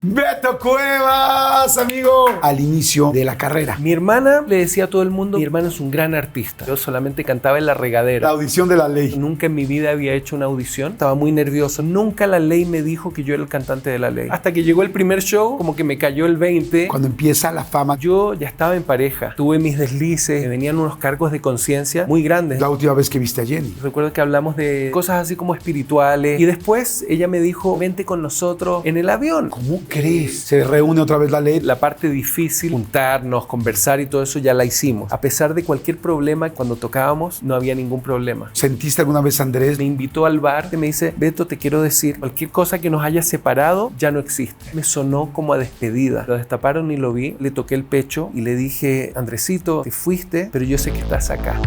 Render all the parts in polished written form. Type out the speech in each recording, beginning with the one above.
Beto Cuevas, amigo. Al inicio de la carrera. Mi hermana le decía a todo el mundo, mi hermano es un gran artista. Yo solamente cantaba en la regadera. La audición de La Ley. Nunca en mi vida había hecho una audición. Estaba muy nervioso. Nunca La Ley me dijo que yo era el cantante de La Ley. Hasta que llegó el primer show, como que me cayó el 20. Cuando empieza la fama. Yo ya estaba en pareja. Tuve mis deslices. Me venían unos cargos de conciencia muy grandes. La última vez que viste a Jenny. Recuerdo que hablamos de cosas así como espirituales. Y después ella me dijo, vente con nosotros en el avión. ¿Cómo crees? Se reúne otra vez La Ley. La parte difícil, juntarnos, conversar y todo eso ya la hicimos. A pesar de cualquier problema, cuando tocábamos no había ningún problema. ¿Sentiste alguna vez a Andrés? Me invitó al bar y me dice, Beto, te quiero decir, cualquier cosa que nos haya separado ya no existe. Me sonó como a despedida. Lo destaparon y lo vi, le toqué el pecho y le dije, Andresito, te fuiste, pero yo sé que estás acá.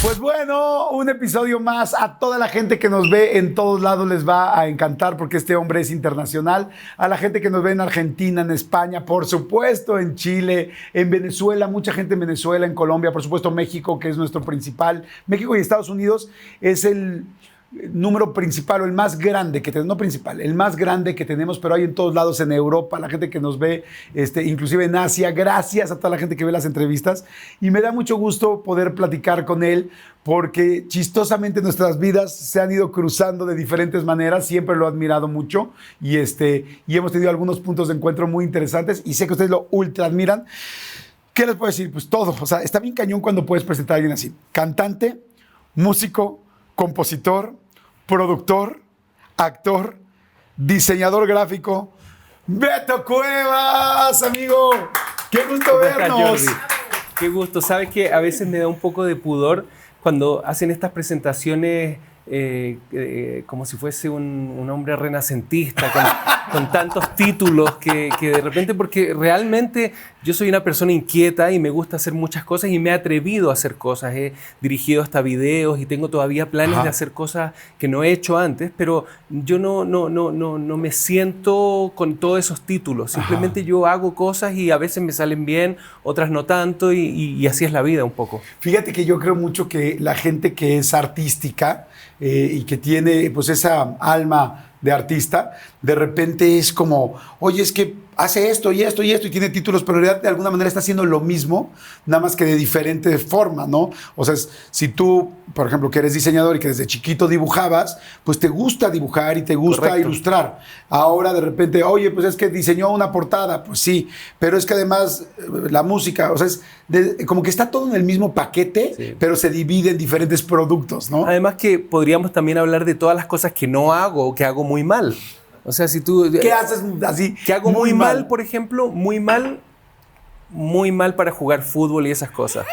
Pues bueno, un episodio más. A toda la gente que nos ve en todos lados les va a encantar porque este hombre es internacional. A la gente que nos ve en Argentina, en España, por supuesto en Chile, en Venezuela, mucha gente en Venezuela, en Colombia, por supuesto México, que es nuestro principal. México y Estados Unidos es el número principal o el más grande que tenemos, no principal, el más grande que tenemos, pero hay en todos lados, en Europa, la gente que nos ve, inclusive en Asia. Gracias a toda la gente que ve las entrevistas y me da mucho gusto poder platicar con él porque chistosamente nuestras vidas se han ido cruzando de diferentes maneras. Siempre lo he admirado mucho y hemos tenido algunos puntos de encuentro muy interesantes y sé que ustedes lo ultra admiran. ¿Qué les puedo decir? Pues todo, o sea, está bien cañón cuando puedes presentar a alguien así, cantante, músico, compositor, productor, actor, diseñador gráfico. Beto Cuevas, amigo. Qué gusto vernos. Qué gusto. Sabes que a veces me da un poco de pudor cuando hacen estas presentaciones como si fuese un hombre renacentista con tantos títulos que de repente, porque realmente yo soy una persona inquieta y me gusta hacer muchas cosas y me he atrevido a hacer cosas. He dirigido hasta videos y tengo todavía planes de hacer cosas que no he hecho antes, pero yo no me siento con todos esos títulos. Simplemente yo hago cosas y a veces me salen bien, otras no tanto y así es la vida un poco. Fíjate que yo creo mucho que la gente que es artística y que tiene pues esa alma de artista, de repente es como, oye, es que hace esto y esto y esto y tiene títulos, pero en realidad de alguna manera está haciendo lo mismo, nada más que de diferente forma, ¿no? O sea, si tú, por ejemplo, que eres diseñador y que desde chiquito dibujabas, pues te gusta dibujar y te gusta ilustrar. Ahora de repente, oye, pues es que diseñó una portada, pues sí, pero es que además la música, o sea, es como que está todo en el mismo paquete, sí, pero se divide en diferentes productos, ¿no? Además que podríamos también hablar de todas las cosas que no hago o que hago muy mal. O sea, si tú... ¿Qué haces así? Que hago muy mal, por ejemplo, muy mal para jugar fútbol y esas cosas.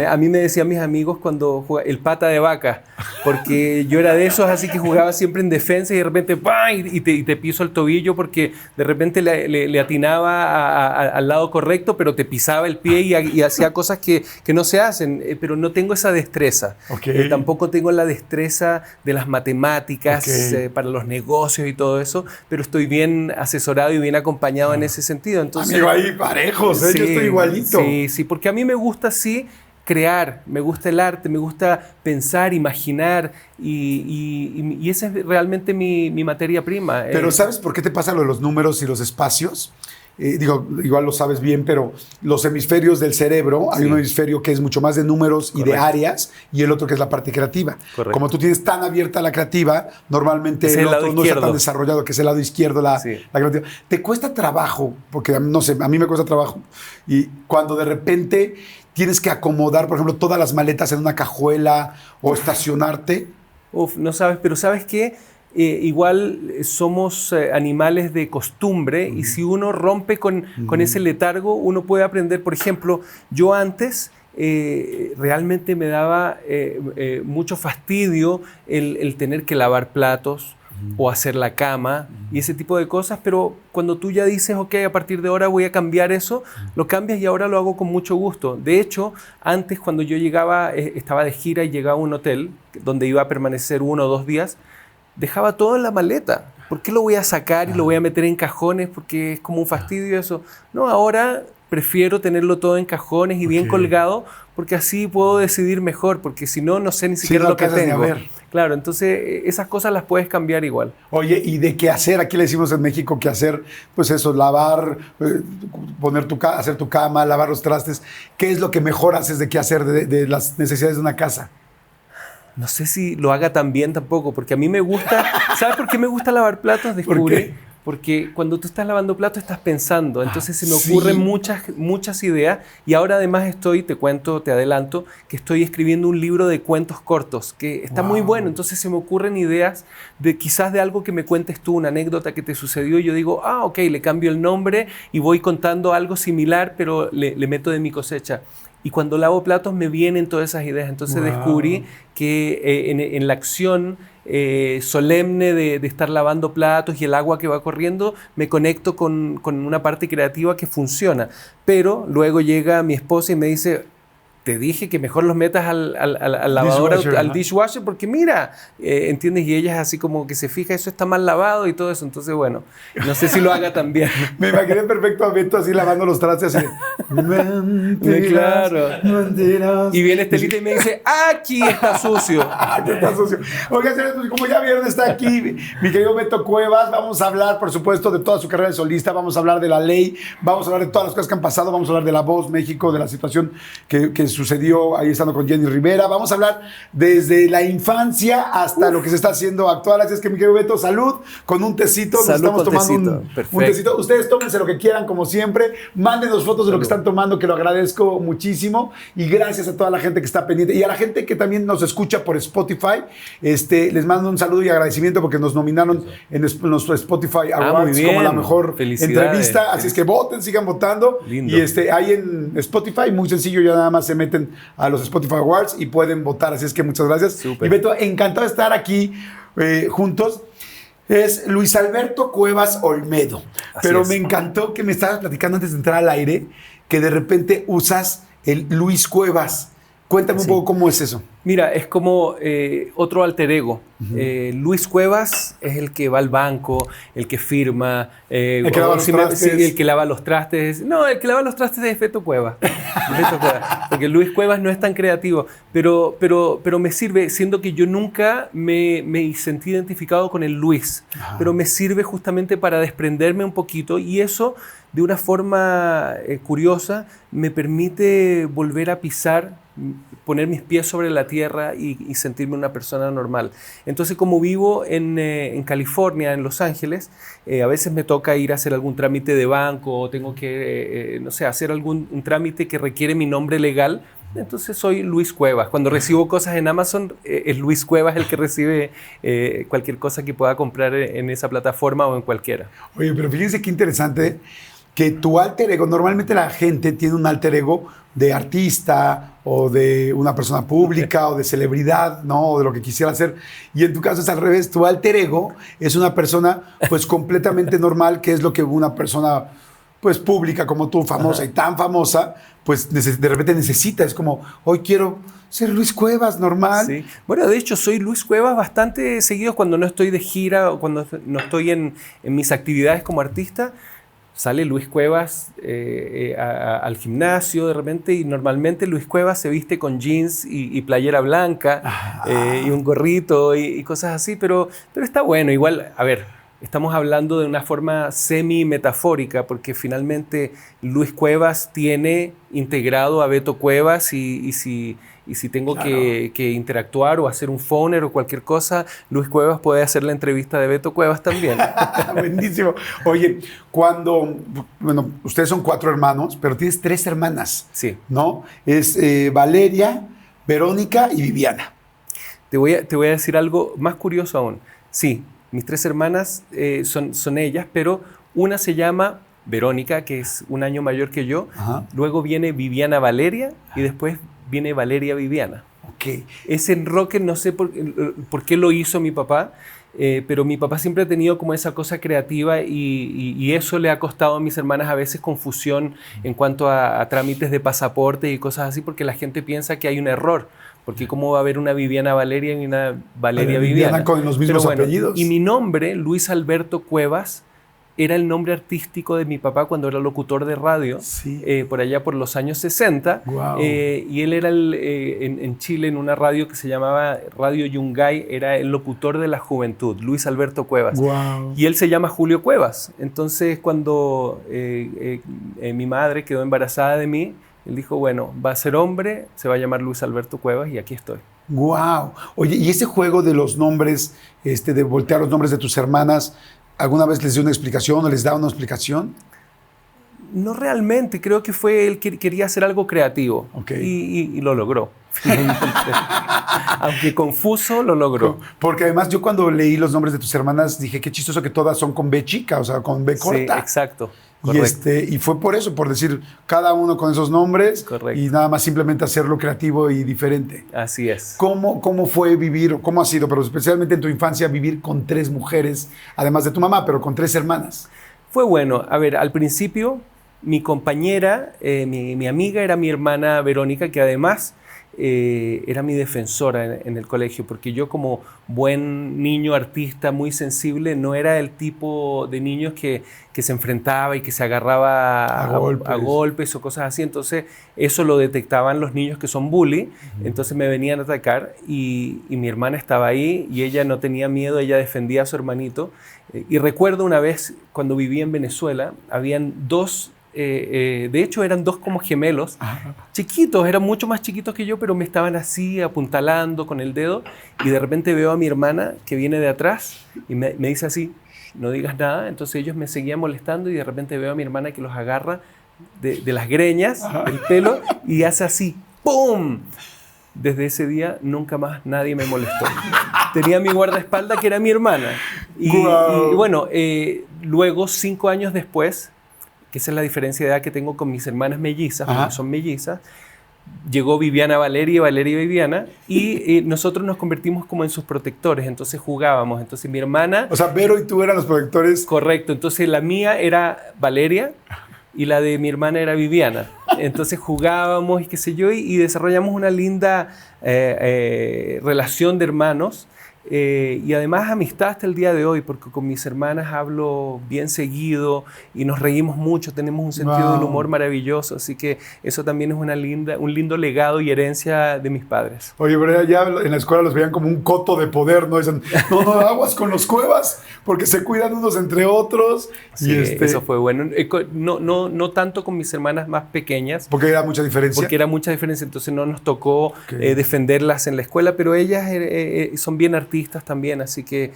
A mí me decían mis amigos cuando jugaba el pata de vaca, porque yo era de esos así que jugaba siempre en defensa y de repente ¡pam! Y te piso el tobillo porque de repente le atinaba al lado correcto, pero te pisaba el pie y hacía cosas que no se hacen, pero no tengo esa destreza. Okay. Tampoco tengo la destreza de las matemáticas para los negocios y todo eso, pero estoy bien asesorado y bien acompañado en ese sentido. Entonces, amigo, ahí parejos, ¿eh? Sí, yo estoy igualito. Sí, porque a mí me gusta sí crear, me gusta el arte, me gusta pensar, imaginar y esa es realmente mi materia prima. Pero ¿sabes por qué te pasa lo de los números y los espacios? Igual lo sabes bien, pero los hemisferios del cerebro, hay un hemisferio que es mucho más de números y de áreas y el otro que es la parte creativa. Correcto. Como tú tienes tan abierta la creativa, normalmente el otro no está tan desarrollado, que es el lado izquierdo, la creativa. ¿Te cuesta trabajo? Porque, no sé, a mí me cuesta trabajo. Y cuando de repente tienes que acomodar, por ejemplo, todas las maletas en una cajuela o estacionarte. No sabes, pero ¿sabes qué? Igual somos animales de costumbre y si uno rompe con ese letargo, uno puede aprender. Por ejemplo, yo antes realmente me daba mucho fastidio el tener que lavar platos o hacer la cama y ese tipo de cosas, pero cuando tú ya dices, ok, a partir de ahora voy a cambiar eso, lo cambias y ahora lo hago con mucho gusto. De hecho, antes cuando yo llegaba, estaba de gira y llegaba a un hotel donde iba a permanecer 1 o 2 días, dejaba todo en la maleta. ¿Por qué lo voy a sacar y lo voy a meter en cajones? Porque es como un fastidio eso. No, ahora prefiero tenerlo todo en cajones y bien colgado, porque así puedo decidir mejor, porque si no, no sé ni siquiera lo que tengo. Claro, entonces esas cosas las puedes cambiar igual. Oye, ¿y de qué hacer? Aquí le decimos en México qué hacer, pues eso, lavar, hacer tu cama, lavar los trastes. ¿Qué es lo que mejor haces de qué hacer de las necesidades de una casa? No sé si lo haga tan bien tampoco, porque a mí me gusta... ¿Sabes por qué me gusta lavar platos? Descubrí. Porque cuando tú estás lavando platos estás pensando, entonces se me ocurren muchas ideas, y ahora además te adelanto, que estoy escribiendo un libro de cuentos cortos, que está muy bueno, entonces se me ocurren ideas quizás de algo que me cuentes tú, una anécdota que te sucedió, y yo digo, ok, le cambio el nombre y voy contando algo similar, pero le meto de mi cosecha. Y cuando lavo platos me vienen todas esas ideas. Entonces descubrí que en la acción solemne de estar lavando platos y el agua que va corriendo, me conecto con una parte creativa que funciona. Pero luego llega mi esposa y me dice, te dije que mejor los metas al lavador, al dishwasher, porque mira, ¿entiendes? Y ella es así como que se fija, eso está mal lavado y todo eso. Entonces, bueno, no sé si lo haga tan bien. Me imaginé perfecto a Beto así lavando los trastes, así. Mentiras, claro. Mentiras. Y viene Estelita y me dice, aquí está sucio. Aquí está sucio. Oigan, pues como ya vieron, está aquí mi querido Beto Cuevas. Vamos a hablar, por supuesto, de toda su carrera de solista. Vamos a hablar de la ley. Vamos a hablar de todas las cosas que han pasado. Vamos a hablar de La Voz México, de la situación que sucedió ahí estando con Jenny Rivera. Vamos a hablar desde la infancia hasta lo que se está haciendo actual. Así es que, mi querido Beto, salud con un tecito. Nos estamos tomando un tecito. Ustedes tómense lo que quieran, como siempre. Mándenos fotos de lo que están tomando, que lo agradezco muchísimo. Y gracias a toda la gente que está pendiente. Y a la gente que también nos escucha por Spotify. Les mando un saludo y agradecimiento porque nos nominaron en los Spotify Awards como la mejor entrevista. Así es que voten, sigan votando. Lindo. Y ahí en Spotify, muy sencillo, ya nada más se meten a los Spotify Awards y pueden votar. Así es que muchas gracias. Súper. Y Beto, encantado de estar aquí juntos. Es Luis Alberto Cuevas Olmedo. Pero me encantó que me estabas platicando antes de entrar al aire que de repente usas el Luis Cuevas. Cuéntame un poco cómo es eso. Mira, es como otro alter ego. Luis Cuevas es el que va al banco, el que firma. El que lava los trastes. El que lava los trastes. No, el que lava los trastes es Beto Cuevas. Porque Luis Cuevas no es tan creativo. Pero me sirve, siendo que yo nunca me sentí identificado con el Luis. Pero me sirve justamente para desprenderme un poquito, y eso, de una forma curiosa, me permite volver a pisar, poner mis pies sobre la tierra y sentirme una persona normal. Entonces, como vivo en California, en Los Ángeles, a veces me toca ir a hacer algún trámite de banco, o tengo que, no sé, hacer un trámite que requiere mi nombre legal. Entonces soy Luis Cuevas. Cuando recibo cosas en Amazon, es Luis Cuevas el que recibe cualquier cosa que pueda comprar en esa plataforma o en cualquiera. Oye, pero fíjense qué interesante que tu alter ego, normalmente la gente tiene un alter ego de artista o de una persona pública o de celebridad, ¿no? O de lo que quisiera hacer. Y en tu caso es al revés. Tu alter ego es una persona pues completamente normal, que es lo que una persona pues pública como tú, famosa y tan famosa, pues de repente necesita. Es como, hoy quiero ser Luis Cuevas, normal. Sí. Bueno, de hecho, soy Luis Cuevas bastante seguido cuando no estoy de gira o cuando no estoy en mis actividades como artista. Sale Luis Cuevas al gimnasio de repente, y normalmente Luis Cuevas se viste con jeans y playera blanca y un gorrito y cosas así, pero está bueno. Igual, a ver, estamos hablando de una forma semi-metafórica, porque finalmente Luis Cuevas tiene integrado a Beto Cuevas, y si tengo que interactuar o hacer un phoner o cualquier cosa, Luis Cuevas puede hacer la entrevista de Beto Cuevas también. Buenísimo. Oye, bueno, ustedes son 4 hermanos, pero tienes 3 hermanas. Sí. ¿No? Es Valeria, Verónica y Viviana. Te voy a decir algo más curioso aún. Sí, mis 3 hermanas son ellas, pero una se llama Verónica, que es un año mayor que yo. Luego viene Viviana Valeria y después viene Valeria Viviana. Okay. Ese enroque no sé por qué lo hizo mi papá, pero mi papá siempre ha tenido como esa cosa creativa, y eso le ha costado a mis hermanas a veces confusión en cuanto a trámites de pasaporte y cosas así, porque la gente piensa que hay un error. Porque cómo va a haber una Viviana Valeria y una Valeria Viviana con los mismos apellidos. Y mi nombre, Luis Alberto Cuevas, era el nombre artístico de mi papá cuando era locutor de radio, Sí. por allá por los años 60. Guau. Y él era en Chile, en una radio que se llamaba Radio Yungay, era el locutor de la juventud, Luis Alberto Cuevas. Wow. Y él se llama Julio Cuevas. Entonces, cuando mi madre quedó embarazada de mí, él dijo, bueno, va a ser hombre, se va a llamar Luis Alberto Cuevas y aquí estoy. Wow. Oye, y ese juego de los nombres, de voltear los nombres de tus hermanas, ¿alguna vez les dio una explicación o les da una explicación? No realmente, creo que fue él que quería hacer algo creativo. Ok. Y lo logró. Aunque confuso, lo logró. Porque además yo cuando leí los nombres de tus hermanas dije, qué chistoso que todas son con B chica, o sea, con B corta. Sí, exacto. Y fue por eso, por decir cada uno con esos nombres. Correcto. Y nada más simplemente hacerlo creativo y diferente. Así es. ¿Cómo fue vivir, cómo ha sido, pero especialmente en tu infancia, vivir con 3 mujeres, además de tu mamá, pero con 3 hermanas? Fue bueno. A ver, al principio, mi compañera, mi amiga era mi hermana Verónica, que además era mi defensora en el colegio, porque yo como buen niño artista muy sensible no era el tipo de niños que se enfrentaba y que se agarraba a golpes o cosas así. Entonces eso lo detectaban los niños que son bully, entonces me venían a atacar y mi hermana estaba ahí y ella no tenía miedo, ella defendía a su hermanito. Y recuerdo una vez cuando vivía en Venezuela, habían 2 de hecho eran 2 como gemelos, chiquitos, eran mucho más chiquitos que yo, pero me estaban así apuntalando con el dedo y de repente veo a mi hermana que viene de atrás y me dice así, no digas nada. Entonces ellos me seguían molestando y de repente veo a mi hermana que los agarra de las greñas, del pelo, y hace así, ¡pum! Desde ese día nunca más nadie me molestó. Tenía mi guardaespaldas que era mi hermana. Y bueno, luego 5 años después, que esa es la diferencia de edad que tengo con mis hermanas mellizas, porque son mellizas, llegó Viviana Valeria y Valeria Viviana, y nosotros nos convertimos como en sus protectores, entonces jugábamos. Entonces mi hermana... O sea, Vero y tú eran los protectores. Correcto, entonces la mía era Valeria y la de mi hermana era Viviana. Entonces jugábamos y qué sé yo, y desarrollamos una linda relación de hermanos. Y además amistad hasta el día de hoy, porque con mis hermanas hablo bien seguido y nos reímos mucho, tenemos un sentido del humor maravilloso, así que eso también es un lindo legado y herencia de mis padres. Oye, pero ya en la escuela los veían como un coto de poder, ¿no? Dicen, no, aguas con los Cuevas, porque se cuidan unos entre otros. Sí, eso fue bueno. No tanto con mis hermanas más pequeñas. Porque era mucha diferencia. Porque era mucha diferencia, entonces no nos tocó defenderlas en la escuela, pero ellas son bien artistas también, así que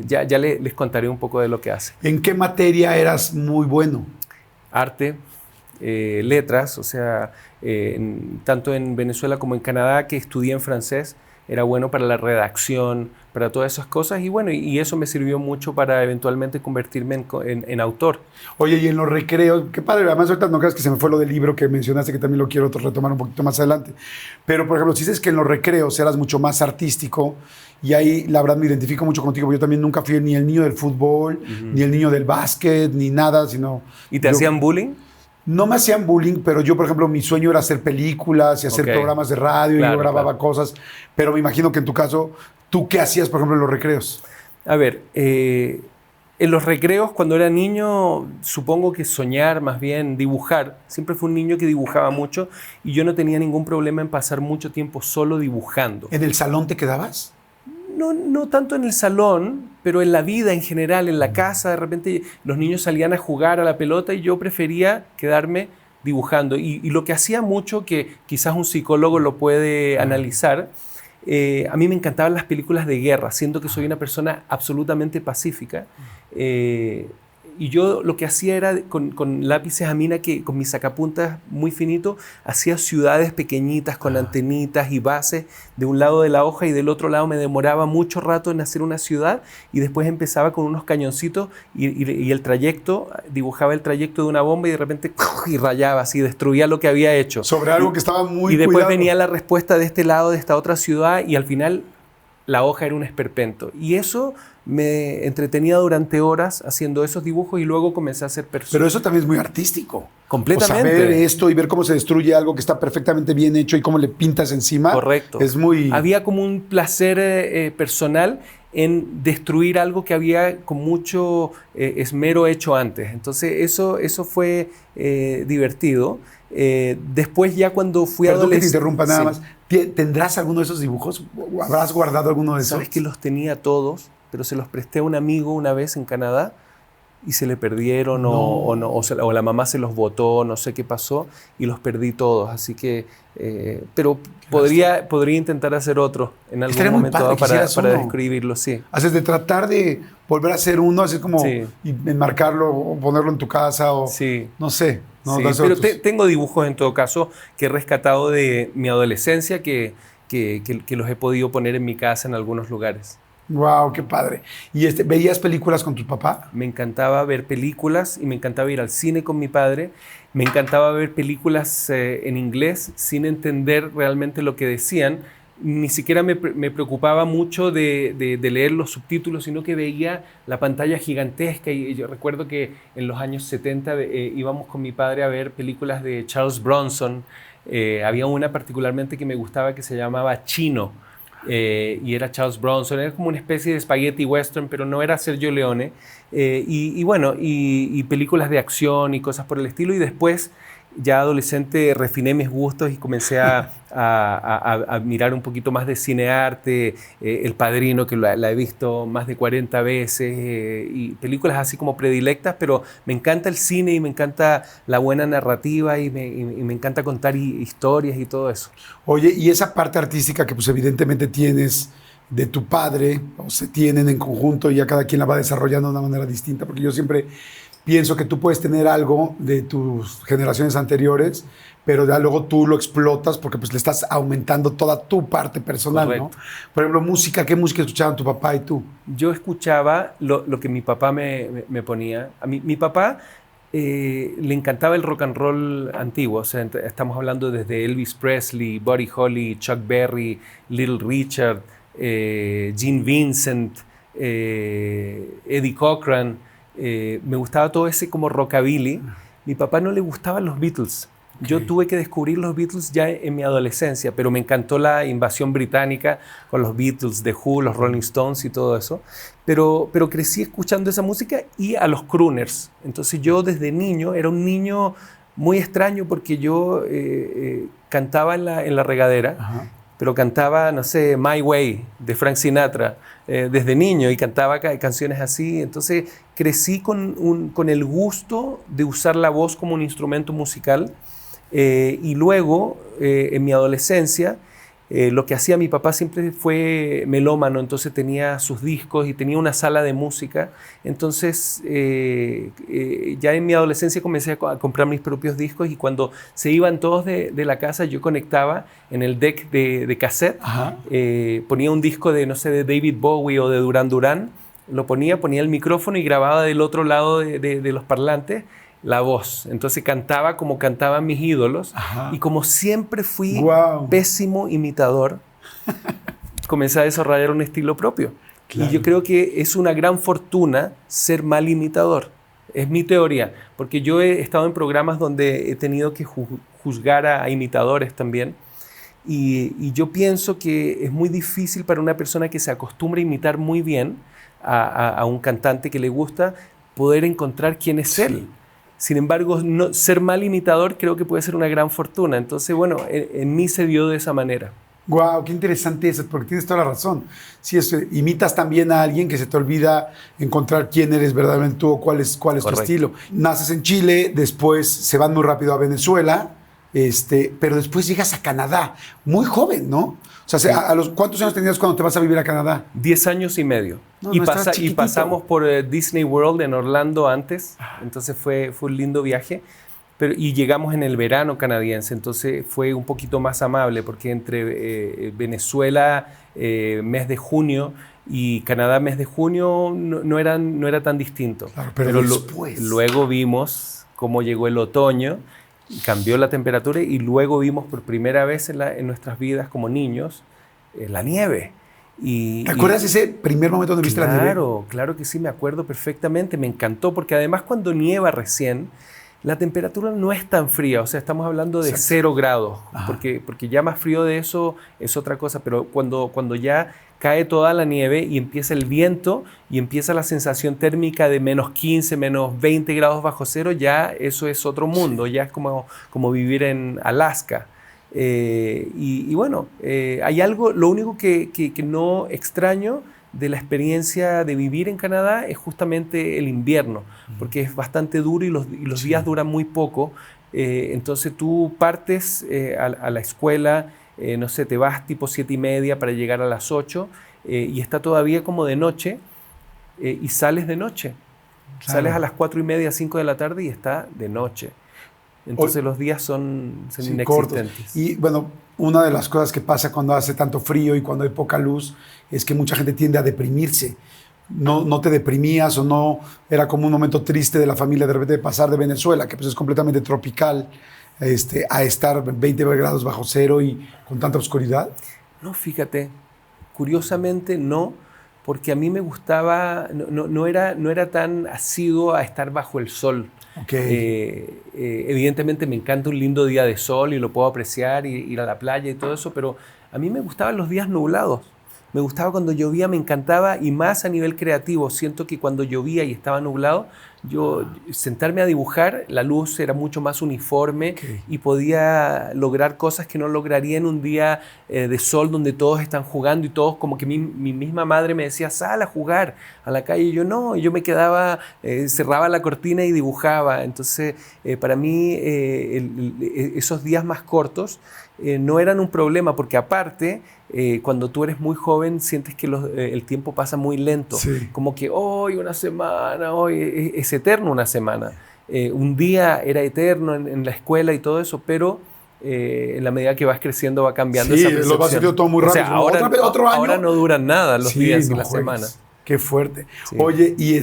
ya les contaré un poco de lo que hace. ¿En qué materia eras muy bueno? Arte, letras, o sea, tanto en Venezuela como en Canadá, que estudié en francés, era bueno para la redacción, para todas esas cosas, y bueno, y eso me sirvió mucho para eventualmente convertirme en autor. Oye, y en los recreos, qué padre, además ahorita no creas que se me fue lo del libro que mencionaste, que también lo quiero retomar un poquito más adelante, pero por ejemplo, si dices que en los recreos eras mucho más artístico, y ahí la verdad me identifico mucho contigo, porque yo también nunca fui ni el niño del fútbol, ni el niño del básquet, ni nada, sino... ¿Y te hacían bullying? No me hacían bullying, pero yo, por ejemplo, mi sueño era hacer películas y hacer programas de radio, y yo grababa cosas, pero me imagino que en tu caso, ¿tú qué hacías, por ejemplo, en los recreos? A ver, en los recreos, cuando era niño, supongo que soñar, más bien dibujar. Siempre fui un niño que dibujaba mucho y yo no tenía ningún problema en pasar mucho tiempo solo dibujando. ¿En el salón te quedabas? No tanto en el salón, pero en la vida en general, en la casa. De repente los niños salían a jugar a la pelota y yo prefería quedarme dibujando. Y lo que hacía mucho, que quizás un psicólogo lo puede analizar, a mí me encantaban las películas de guerra, siendo que soy una persona absolutamente pacífica. Y yo lo que hacía era con lápices a mina, que con mis sacapuntas muy finitos, hacía ciudades pequeñitas con antenitas y bases de un lado de la hoja, y del otro lado me demoraba mucho rato en hacer una ciudad, y después empezaba con unos cañoncitos y el trayecto, dibujaba el trayecto de una bomba y de repente y rayaba así, destruía lo que había hecho. Sobre algo que estaba muy Y después cuidado. venía la respuesta de este lado, de esta otra ciudad, y al final la hoja era un esperpento. Y eso me entretenía durante horas haciendo esos dibujos, y luego comencé a hacer personas. Pero eso también es muy artístico. Completamente. O sea, ver esto y ver cómo se destruye algo que está perfectamente bien hecho y cómo le pintas encima. Correcto. Es muy... Había como un placer personal, en destruir algo que había con mucho esmero hecho antes. Entonces eso fue divertido. Después ya cuando fui adolescente... Perdón que te interrumpa nada sí. más. ¿Tendrás alguno de esos dibujos? ¿Habrás guardado alguno de esos? Sabes que los tenía todos, pero se los presté a un amigo una vez en Canadá y se le perdieron o la mamá se los botó, no sé qué pasó, y los perdí todos. Así que, pero podría intentar hacer otro en algún momento para describirlo, sí. Haces de tratar de volver a hacer uno, así como y enmarcarlo o ponerlo en tu casa o no sé. No, sí, pero tengo dibujos en todo caso que he rescatado de mi adolescencia que los he podido poner en mi casa en algunos lugares. ¡Wow! ¡Qué padre! ¿Y veías películas con tu papá? Me encantaba ver películas y me encantaba ir al cine con mi padre. Me encantaba ver películas en inglés sin entender realmente lo que decían. Ni siquiera me preocupaba mucho de leer los subtítulos, sino que veía la pantalla gigantesca. Y yo recuerdo que en los años 70 íbamos con mi padre a ver películas de Charles Bronson. Había una particularmente que me gustaba que se llamaba Chino. Y era Charles Bronson, era como una especie de spaghetti western, pero no era Sergio Leone, y películas de acción y cosas por el estilo. Y después, ya adolescente, refiné mis gustos y comencé a mirar un poquito más de cinearte, El Padrino, que la he visto más de 40 veces, y películas así como predilectas, pero me encanta el cine y me encanta la buena narrativa y me encanta contar historias y todo eso. Oye, y esa parte artística que pues evidentemente tienes de tu padre, o se tienen en conjunto y ya cada quien la va desarrollando de una manera distinta, porque yo siempre pienso que tú puedes tener algo de tus generaciones anteriores, pero ya luego tú lo explotas porque pues le estás aumentando toda tu parte personal, correcto, ¿no? Por ejemplo, música, ¿qué música escuchaban tu papá y tú? Yo escuchaba lo que mi papá me ponía. A mi papá le encantaba el rock and roll antiguo, o sea, estamos hablando desde Elvis Presley, Buddy Holly, Chuck Berry, Little Richard, Gene Vincent, Eddie Cochran. Me gustaba todo ese como rockabilly. Mi papá no le gustaban los Beatles. Okay. Yo tuve que descubrir los Beatles ya en mi adolescencia, pero me encantó la invasión británica con los Beatles, The Who, los Rolling Stones y todo eso. Pero crecí escuchando esa música y a los crooners. Entonces yo desde niño, era un niño muy extraño porque yo cantaba en la regadera. Ajá. Pero cantaba, no sé, My Way, de Frank Sinatra, desde niño, y cantaba canciones así. Entonces crecí con el gusto de usar la voz como un instrumento musical. Y luego, en mi adolescencia, lo que hacía mi papá siempre fue melómano, entonces tenía sus discos y tenía una sala de música. Entonces, ya en mi adolescencia comencé a comprar mis propios discos, y cuando se iban todos de la casa, yo conectaba en el deck de cassette, ponía un disco de, no sé, de David Bowie o de Duran Duran, lo ponía el micrófono y grababa del otro lado de los parlantes la voz. Entonces cantaba como cantaban mis ídolos. Ajá. Y como siempre fui pésimo imitador, comencé a desarrollar un estilo propio. Claro. Y yo creo que es una gran fortuna ser mal imitador. Es mi teoría, porque yo he estado en programas donde he tenido que juzgar a imitadores también. Y yo pienso que es muy difícil para una persona que se acostumbra a imitar muy bien a un cantante que le gusta, poder encontrar quién es él. Sin embargo, ser mal imitador creo que puede ser una gran fortuna. Entonces, bueno, en mí se dio de esa manera. Guau, qué interesante eso, porque tienes toda la razón. Si imitas también a alguien, que se te olvida encontrar quién eres verdaderamente tú o cuál es tu estilo. Naces en Chile, después se van muy rápido a Venezuela, pero después llegas a Canadá, muy joven, ¿no? O sea, sí. ¿Cuántos años tenías cuando te vas a vivir a Canadá? 10 años y medio. Y pasamos por Disney World en Orlando antes, entonces fue un lindo viaje. Y llegamos en el verano canadiense, entonces fue un poquito más amable, porque entre Venezuela, mes de junio, y Canadá, mes de junio, no era tan distinto. Claro, pero después. Luego vimos cómo llegó el otoño, cambió la temperatura, y luego vimos por primera vez en nuestras vidas como niños la nieve. ¿Te acuerdas ese primer momento donde viste la nieve? Claro que sí, me acuerdo perfectamente, me encantó, porque además cuando nieva recién, la temperatura no es tan fría, o sea, estamos hablando de 0 grados, porque ya más frío de eso es otra cosa, pero cuando ya cae toda la nieve y empieza el viento y empieza la sensación térmica de -15, -20 grados bajo cero, ya eso es otro mundo, ya es como vivir en Alaska. Y bueno, hay algo, lo único que no extraño de la experiencia de vivir en Canadá es justamente el invierno, porque es bastante duro y los días duran muy poco. Entonces tú partes a la escuela, no sé, te vas tipo 7:30 para llegar a las 8 y está todavía como de noche y sales de noche. Claro. Sales a las 4:30, 5 de la tarde y está de noche. Entonces los días son inexistentes. Cortos. Y bueno, una de las cosas que pasa cuando hace tanto frío y cuando hay poca luz es que mucha gente tiende a deprimirse. No te deprimías o no era como un momento triste de la familia de repente de pasar de Venezuela, que pues es completamente tropical, a estar 20 grados bajo cero y con tanta oscuridad? No, fíjate, curiosamente no, porque a mí me gustaba, no era tan asiduo a estar bajo el sol. Okay. Evidentemente me encanta un lindo día de sol y lo puedo apreciar, ir a la playa y todo eso, pero a mí me gustaban los días nublados. Me gustaba cuando llovía, me encantaba, y más a nivel creativo. Siento que cuando llovía y estaba nublado, yo sentarme a dibujar, la luz era mucho más uniforme y podía lograr cosas que no lograría en un día de sol donde todos están jugando y todos, como que mi misma madre me decía, sal a jugar a la calle, y yo no, yo me quedaba, cerraba la cortina y dibujaba. Entonces, para mí, esos días más cortos no eran un problema, porque aparte, cuando tú eres muy joven, sientes que el tiempo pasa muy lento. Sí. Como que hoy una semana, hoy es eterno una semana. Un día era eterno en la escuela y todo eso, pero en la medida que vas creciendo va cambiando esa percepción. Sí, lo va haciendo todo muy rápido. O sea, otro año. Ahora no duran nada los días y las semanas. Qué fuerte. Sí. Oye, y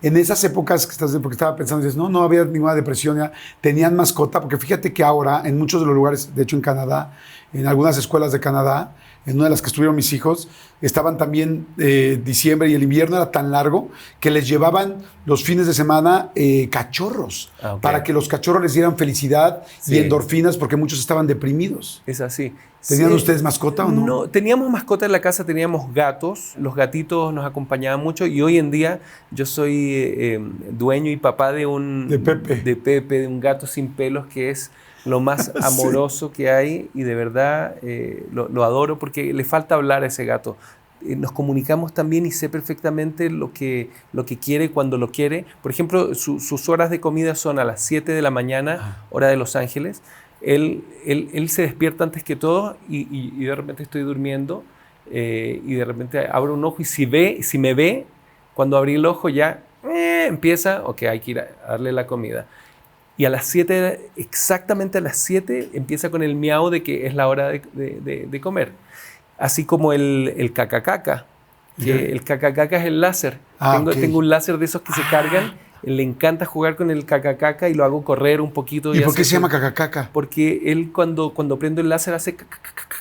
en esas épocas porque estaba pensando, dices, no había ninguna depresión, ya tenían mascota, porque fíjate que ahora en muchos de los lugares, de hecho en Canadá, en algunas escuelas de Canadá, en una de las que estuvieron mis hijos, estaban también diciembre y el invierno era tan largo que les llevaban los fines de semana cachorros, para que los cachorros les dieran felicidad y endorfinas, porque muchos estaban deprimidos. Es así. ¿Tenían ustedes mascota o no? No, teníamos mascota en la casa, teníamos gatos, los gatitos nos acompañaban mucho, y hoy en día yo soy dueño y papá de Pepe, de un gato sin pelos que es lo más amoroso que hay, y de verdad lo adoro, porque le falta hablar a ese gato. Nos comunicamos también y sé perfectamente lo que quiere cuando lo quiere. Por ejemplo, sus horas de comida son a las 7 de la mañana, hora de Los Ángeles. Él se despierta antes que todo y de repente estoy durmiendo y de repente abro un ojo y si me ve, cuando abrí el ojo ya empieza, hay que ir a darle la comida. Y a las 7, exactamente a las 7, empieza con el miau de que es la hora de comer. Así como el cacacaca, que el cacacaca es el láser. Tengo un láser de esos que se cargan. Le encanta jugar con el cacacaca y lo hago correr un poquito. ¿Y por qué se llama cacacaca? Porque él cuando prendo el láser hace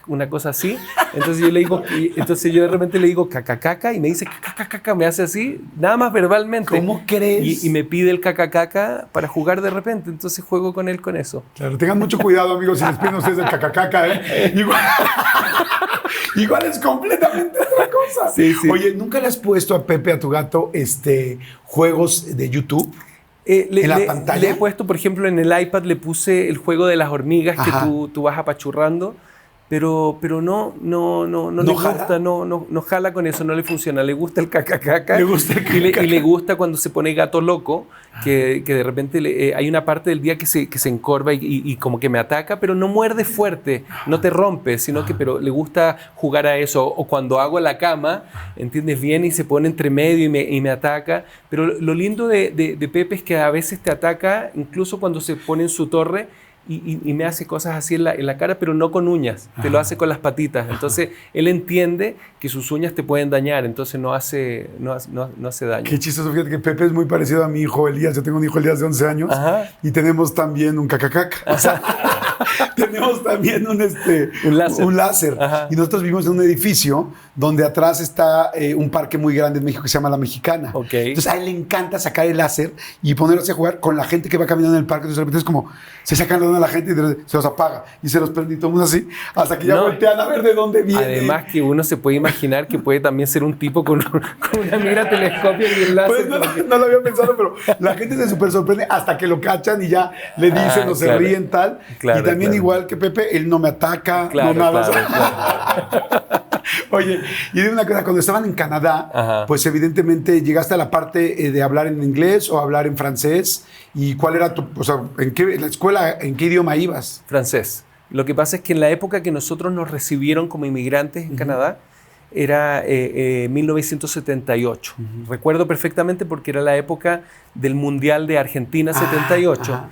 una cosa así. Entonces yo de repente le digo cacacaca y me dice cacacaca, me hace así, nada más verbalmente. ¿Cómo crees? Y me pide el cacacaca para jugar de repente. Entonces juego con él con eso. Claro, tengan mucho cuidado, amigos, si les piden ustedes el cacacaca, Igual es completamente otra cosa. Sí. Oye, ¿nunca le has puesto a Pepe, a tu gato, juegos de YouTube? ¿En la pantalla? Le he puesto, por ejemplo, en el iPad le puse el juego de las hormigas. Ajá. Que tú vas apachurrando, pero no le gusta, no jala con eso, no le funciona. Le gusta el cacacaca. Y le gusta cuando se pone gato loco, que de repente hay una parte del día que se encorva y como que me ataca, pero no muerde fuerte, no te rompe, sino pero le gusta jugar a eso. O cuando hago la cama, ¿entiendes? Viene y se pone entre medio y me ataca. Pero lo lindo de Pepe es que a veces te ataca, incluso cuando se pone en su torre, y me hace cosas así en la cara, pero no con uñas, te lo hace con las patitas. Entonces, él entiende que sus uñas te pueden dañar, entonces no hace daño. Qué chistoso, fíjate que Pepe es muy parecido a mi hijo Elías. Yo tengo un hijo Elías de 11 años. Ajá. Y tenemos también un cacacaca. O sea, tenemos también Un láser. Y nosotros vivimos en un edificio donde atrás está un parque muy grande en México que se llama La Mexicana. Okay. Entonces a él le encanta sacar el láser y ponerse a jugar con la gente que va caminando en el parque. Entonces de repente es como, se sacan la luz a la gente y se los apaga y se los prende y todo el mundo así, hasta que ya voltean a ver de dónde viene. Además que uno se puede imaginar que puede también ser un tipo con una mira telescopio y el láser. Pues no lo había pensado, pero la gente se súper sorprende hasta que lo cachan y ya le dicen o se ríen tal. Claro, y también igual que Pepe, él no me ataca, no nada. Claro. Oye, y dime una cosa, cuando estaban en Canadá, pues evidentemente llegaste a la parte de hablar en inglés o hablar en francés. ¿Y cuál era tu, o sea, en la escuela, en qué idioma ibas? Francés. Lo que pasa es que en la época que nosotros nos recibieron como inmigrantes en Canadá, era 1978. Recuerdo perfectamente porque era la época del Mundial de Argentina 78.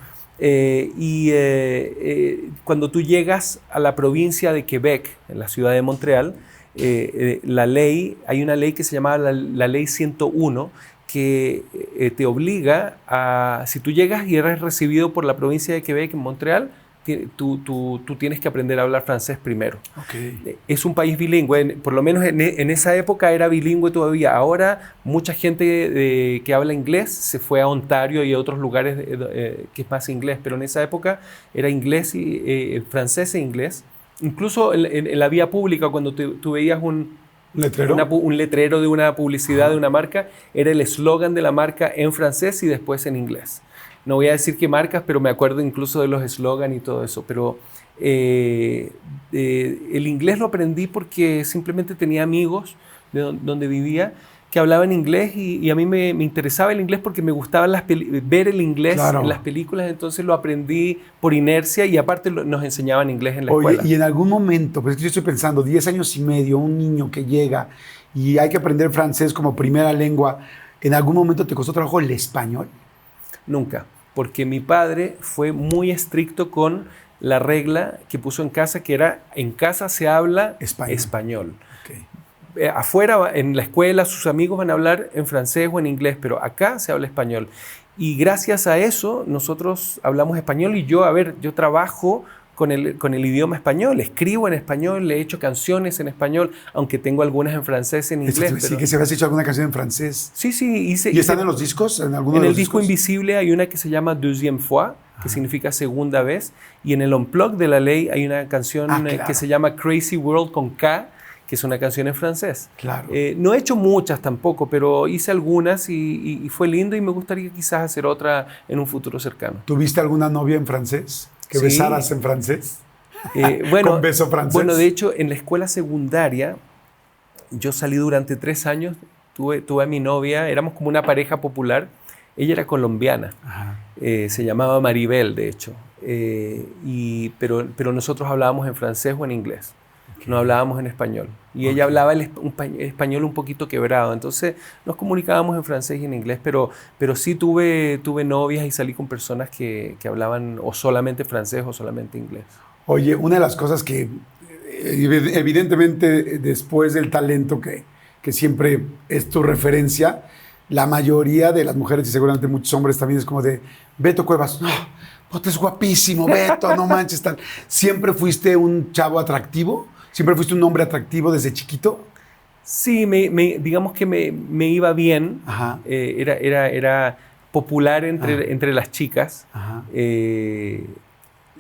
Cuando tú llegas a la provincia de Quebec, en la ciudad de Montreal, hay una ley que se llamaba la Ley 101, que te obliga a, si tú llegas y eres recibido por la provincia de Quebec en Montreal, tú tienes que aprender a hablar francés primero. Okay. Es un país bilingüe, por lo menos en esa época era bilingüe todavía. Ahora mucha gente que habla inglés se fue a Ontario y a otros lugares que es más inglés, pero en esa época era inglés y francés e inglés. Incluso en la vía pública, cuando tú veías un letrero de una publicidad de una marca, era el eslogan de la marca en francés y después en inglés. No voy a decir qué marcas, pero me acuerdo incluso de los eslogans y todo eso. Pero el inglés lo aprendí porque simplemente tenía amigos donde vivía que hablaban inglés y a mí me interesaba el inglés porque me gustaba ver el inglés en las películas. Entonces lo aprendí por inercia y aparte nos enseñaban inglés en la escuela. Oye, y en algún momento, pues yo estoy pensando, 10 años y medio, un niño que llega y hay que aprender francés como primera lengua, ¿en algún momento te costó trabajo el español? Nunca, porque mi padre fue muy estricto con la regla que puso en casa, que era, en casa se habla español. Okay. Afuera, en la escuela, sus amigos van a hablar en francés o en inglés, pero acá se habla español. Y gracias a eso, nosotros hablamos español y yo trabajo con el idioma español, escribo en español, le he hecho canciones en español, aunque tengo algunas en francés, en inglés. Sí, pero... que se habías hecho alguna canción en francés. Sí, hice. ¿Y están en los discos? ¿En el disco Invisible hay una que se llama Deuxième fois, que significa segunda vez, y en el Unplugged de La Ley hay una canción que se llama Crazy World con K, que es una canción en francés. Claro. No he hecho muchas tampoco, pero hice algunas y fue lindo y me gustaría quizás hacer otra en un futuro cercano. ¿Tuviste alguna novia en francés? ¿Que besaras en francés? Bueno, ¿Con beso francés? Bueno, de hecho, en la escuela secundaria, yo salí durante 3 años, tuve a mi novia, éramos como una pareja popular. Ella era colombiana, se llamaba Maribel, de hecho, pero nosotros hablábamos en francés o en inglés. No hablábamos en español. Y ella hablaba un español un poquito quebrado. Entonces nos comunicábamos en francés y en inglés, pero sí tuve novias y salí con personas que hablaban o solamente francés o solamente inglés. Oye, una de las cosas que evidentemente después del talento que siempre es tu referencia, la mayoría de las mujeres y seguramente muchos hombres también es como de Beto Cuevas, no, tú es guapísimo, Beto, no manches, tal. ¿Siempre fuiste un chavo atractivo? ¿Siempre fuiste un hombre atractivo desde chiquito? Sí, digamos que me iba bien. Era popular entre las chicas.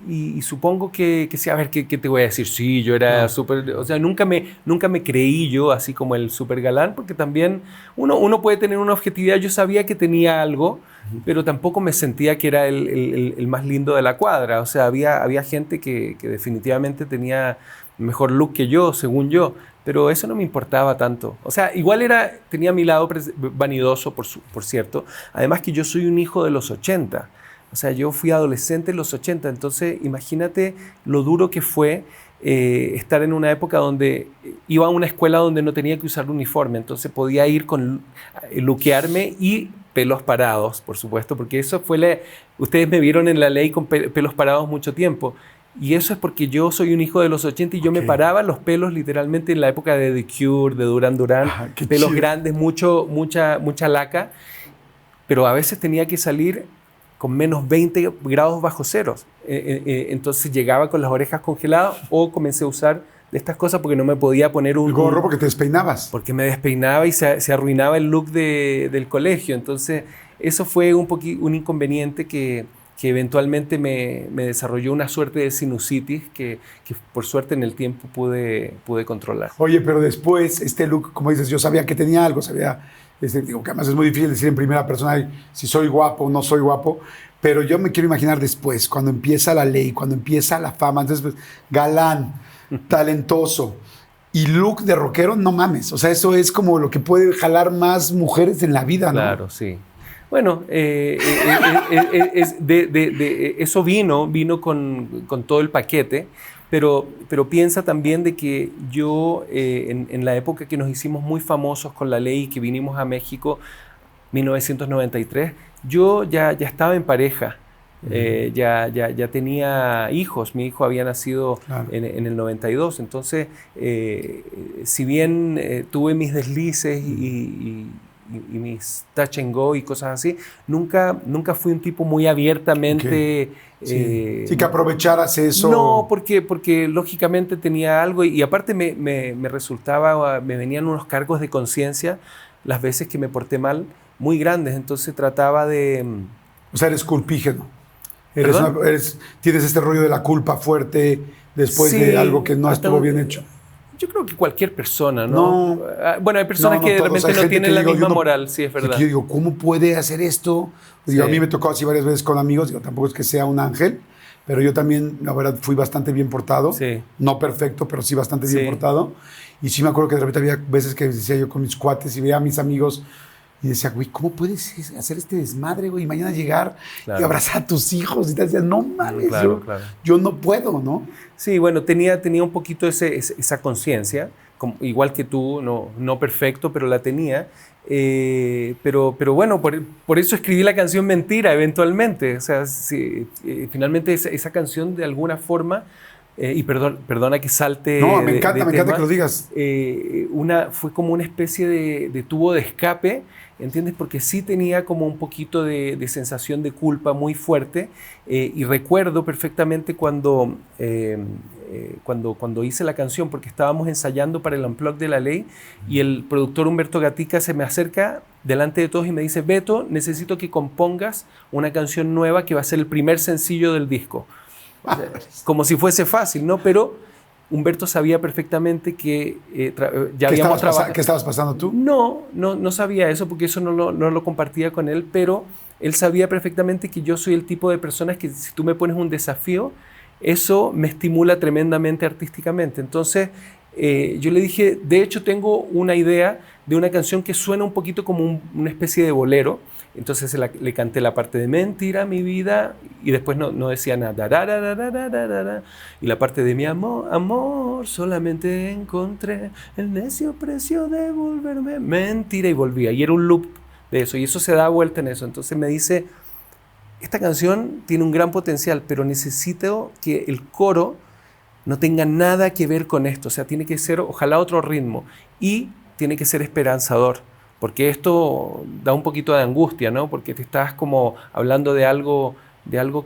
Y supongo que sí, a ver, ¿qué te voy a decir? Sí, yo era súper... O sea, nunca me creí yo así como el súper galán, porque también uno puede tener una objetividad. Yo sabía que tenía algo, pero tampoco me sentía que era el más lindo de la cuadra. O sea, había gente que definitivamente tenía mejor look que yo, según yo, pero eso no me importaba tanto. O sea, igual tenía mi lado vanidoso, por cierto. Además que yo soy un hijo de los 80. O sea, yo fui adolescente en los 80, entonces imagínate lo duro que fue estar en una época donde iba a una escuela donde no tenía que usar uniforme, entonces podía ir luquearme y pelos parados, por supuesto, porque eso ustedes me vieron en La Ley con pelos parados mucho tiempo. Y eso es porque yo soy un hijo de los 80 y yo me paraba los pelos literalmente en la época de The Cure, de Duran Duran, pelos grandes, mucha laca, pero a veces tenía que salir con menos 20 grados bajo cero. Entonces llegaba con las orejas congeladas o comencé a usar de estas cosas porque no me podía poner un... El gorro porque te despeinabas. Porque me despeinaba y se arruinaba el look del colegio. Entonces eso fue un inconveniente que eventualmente me desarrolló una suerte de sinusitis que por suerte en el tiempo pude controlar. Oye, pero después este look, como dices, yo sabía que tenía algo, digo que además es muy difícil decir en primera persona si soy guapo o no soy guapo, pero yo me quiero imaginar después, cuando empieza la ley, cuando empieza la fama, entonces pues, galán, talentoso y look de rockero, no mames, o sea, eso es como lo que puede jalar más mujeres en la vida, ¿no? Claro, sí. Bueno, eso vino con todo el paquete, pero piensa también de que yo, en la época que nos hicimos muy famosos con la ley, que vinimos a México, 1993, yo ya estaba en pareja, ya tenía hijos, mi hijo había nacido claro. en el 92, entonces, si bien tuve mis deslices y mis touch and go y cosas así, nunca fui un tipo muy abiertamente... Okay. Sí, que aprovecharas eso. No, porque lógicamente tenía algo y aparte me resultaba, me venían unos cargos de conciencia las veces que me porté mal muy grandes, entonces trataba de... O sea, eres culpígeno. Tienes este rollo de la culpa fuerte después de algo que no estuvo bien hecho. Yo creo que cualquier persona, ¿no? Bueno, hay personas que de repente no tienen la misma moral, sí, es verdad. Yo digo, ¿cómo puede hacer esto? Digo, a mí me tocó así varias veces con amigos, digo, tampoco es que sea un ángel, pero yo también, la verdad, fui bastante bien portado. Sí. No perfecto, pero sí bastante bien portado. Y sí me acuerdo que de repente había veces que decía yo con mis cuates y veía a mis amigos y decía, güey, ¿cómo puedes hacer este desmadre, güey? Y mañana llegar y abrazar a tus hijos. Y te decía, no mames, yo no puedo, ¿no? Sí, bueno, tenía un poquito esa conciencia, igual que tú, no perfecto, pero la tenía. Pero bueno, por eso escribí la canción Mentira eventualmente. O sea, finalmente esa canción de alguna forma, y perdona que salte. No, me encanta que lo digas. Fue como una especie de tubo de escape, ¿entiendes? Porque sí tenía como un poquito de sensación de culpa muy fuerte. Y recuerdo perfectamente cuando hice la canción, porque estábamos ensayando para el Unplugged de La Ley, y el productor Humberto Gatica se me acerca delante de todos y me dice, Beto, necesito que compongas una canción nueva que va a ser el primer sencillo del disco. Como si fuese fácil, ¿no? Pero Humberto sabía perfectamente que ya habíamos trabajado. ¿Qué estabas pasando tú? No sabía eso porque eso no lo compartía con él, pero él sabía perfectamente que yo soy el tipo de personas que si tú me pones un desafío, eso me estimula tremendamente artísticamente. Entonces yo le dije, de hecho tengo una idea de una canción que suena un poquito como una especie de bolero. Entonces le canté la parte de Mentira, mi vida, y después no decía nada. Y la parte de mi amor, solamente encontré el necio precio de volverme mentira, y volvía. Y era un loop de eso, y eso se da vuelta en eso. Entonces me dice, esta canción tiene un gran potencial, pero necesito que el coro no tenga nada que ver con esto. O sea, tiene que ser, ojalá, otro ritmo, y tiene que ser esperanzador. Porque esto da un poquito de angustia, ¿no? Porque te estás como hablando de algo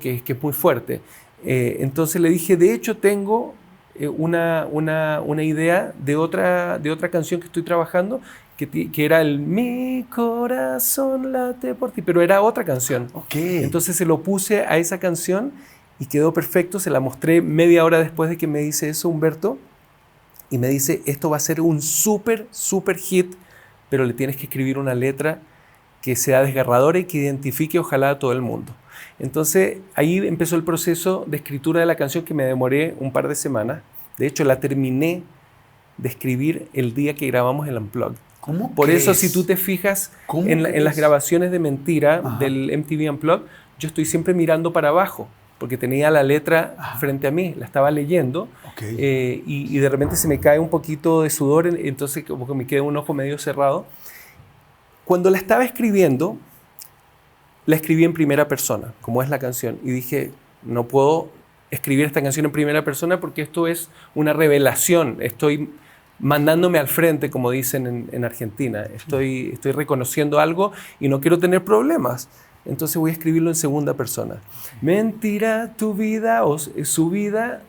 que es muy fuerte. Entonces le dije, de hecho tengo una idea de otra canción que estoy trabajando, que era el Mi corazón late por ti, pero era otra canción. Okay. Entonces se lo puse a esa canción y quedó perfecto. Se la mostré media hora después de que me dice eso Humberto, y me dice, esto va a ser un súper hit, pero le tienes que escribir una letra que sea desgarradora y que identifique ojalá a todo el mundo. Entonces ahí empezó el proceso de escritura de la canción, que me demoré un par de semanas. De hecho la terminé de escribir el día que grabamos el Unplugged. ¿Cómo? Por eso si tú te fijas en las grabaciones de Mentira, Ajá, del MTV Unplugged, yo estoy siempre mirando para abajo, porque tenía la letra frente a mí, la estaba leyendo, y de repente se me cae un poquito de sudor, entonces como que me queda un ojo medio cerrado. Cuando la estaba escribiendo, la escribí en primera persona, como es la canción, y dije, no puedo escribir esta canción en primera persona porque esto es una revelación, estoy mandándome al frente, como dicen en Argentina, estoy reconociendo algo y no quiero tener problemas. entonces voy a escribirlo en segunda persona. Mentira tu vida o su vida.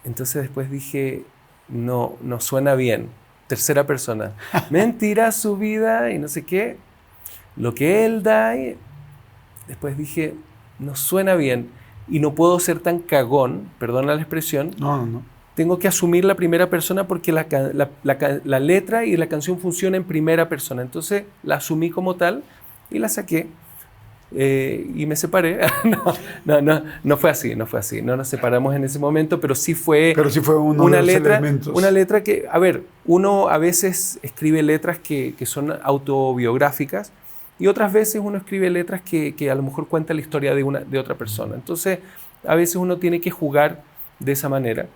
Entonces después dije, no suena bien. Tercera persona. Mentira su vida y no sé qué. Lo que él da. Después dije, no suena bien. Y no puedo ser tan cagón, perdona la expresión. No. Tengo que asumir la primera persona porque la letra y la canción funciona en primera persona. Entonces la asumí como tal y la saqué. Y me separé. No fue así. No nos separamos en ese momento, pero sí fue una letra que, a ver, uno a veces escribe letras que son autobiográficas y otras veces uno escribe letras que a lo mejor cuenta la historia de otra persona. Entonces, a veces uno tiene que jugar de esa manera.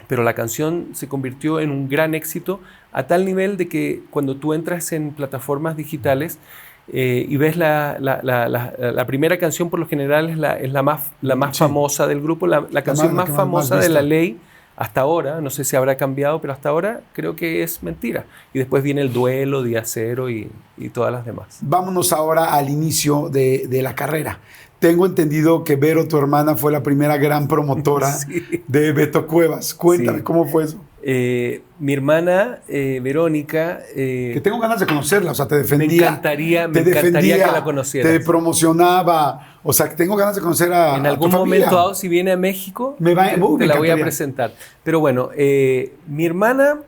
Pero la canción se convirtió en un gran éxito a tal nivel de que cuando tú entras en plataformas digitales y ves la primera canción, por lo general es la más famosa del grupo, la canción más famosa de La Ley hasta ahora. No sé si habrá cambiado, pero hasta ahora creo que es Mentira. Y después viene El Duelo, Día Cero y todas las demás. Vámonos ahora al inicio de la carrera. Tengo entendido que Vero, tu hermana, fue la primera gran promotora de Beto Cuevas. Cuéntame, ¿cómo fue eso? Mi hermana, Verónica... que tengo ganas de conocerla, o sea, te defendía. Me encantaría que la conocieras. Te promocionaba, o sea, que tengo ganas de conocer a en algún tu familia. momento dado, si viene a México, te la voy a presentar. Pero bueno, mi hermana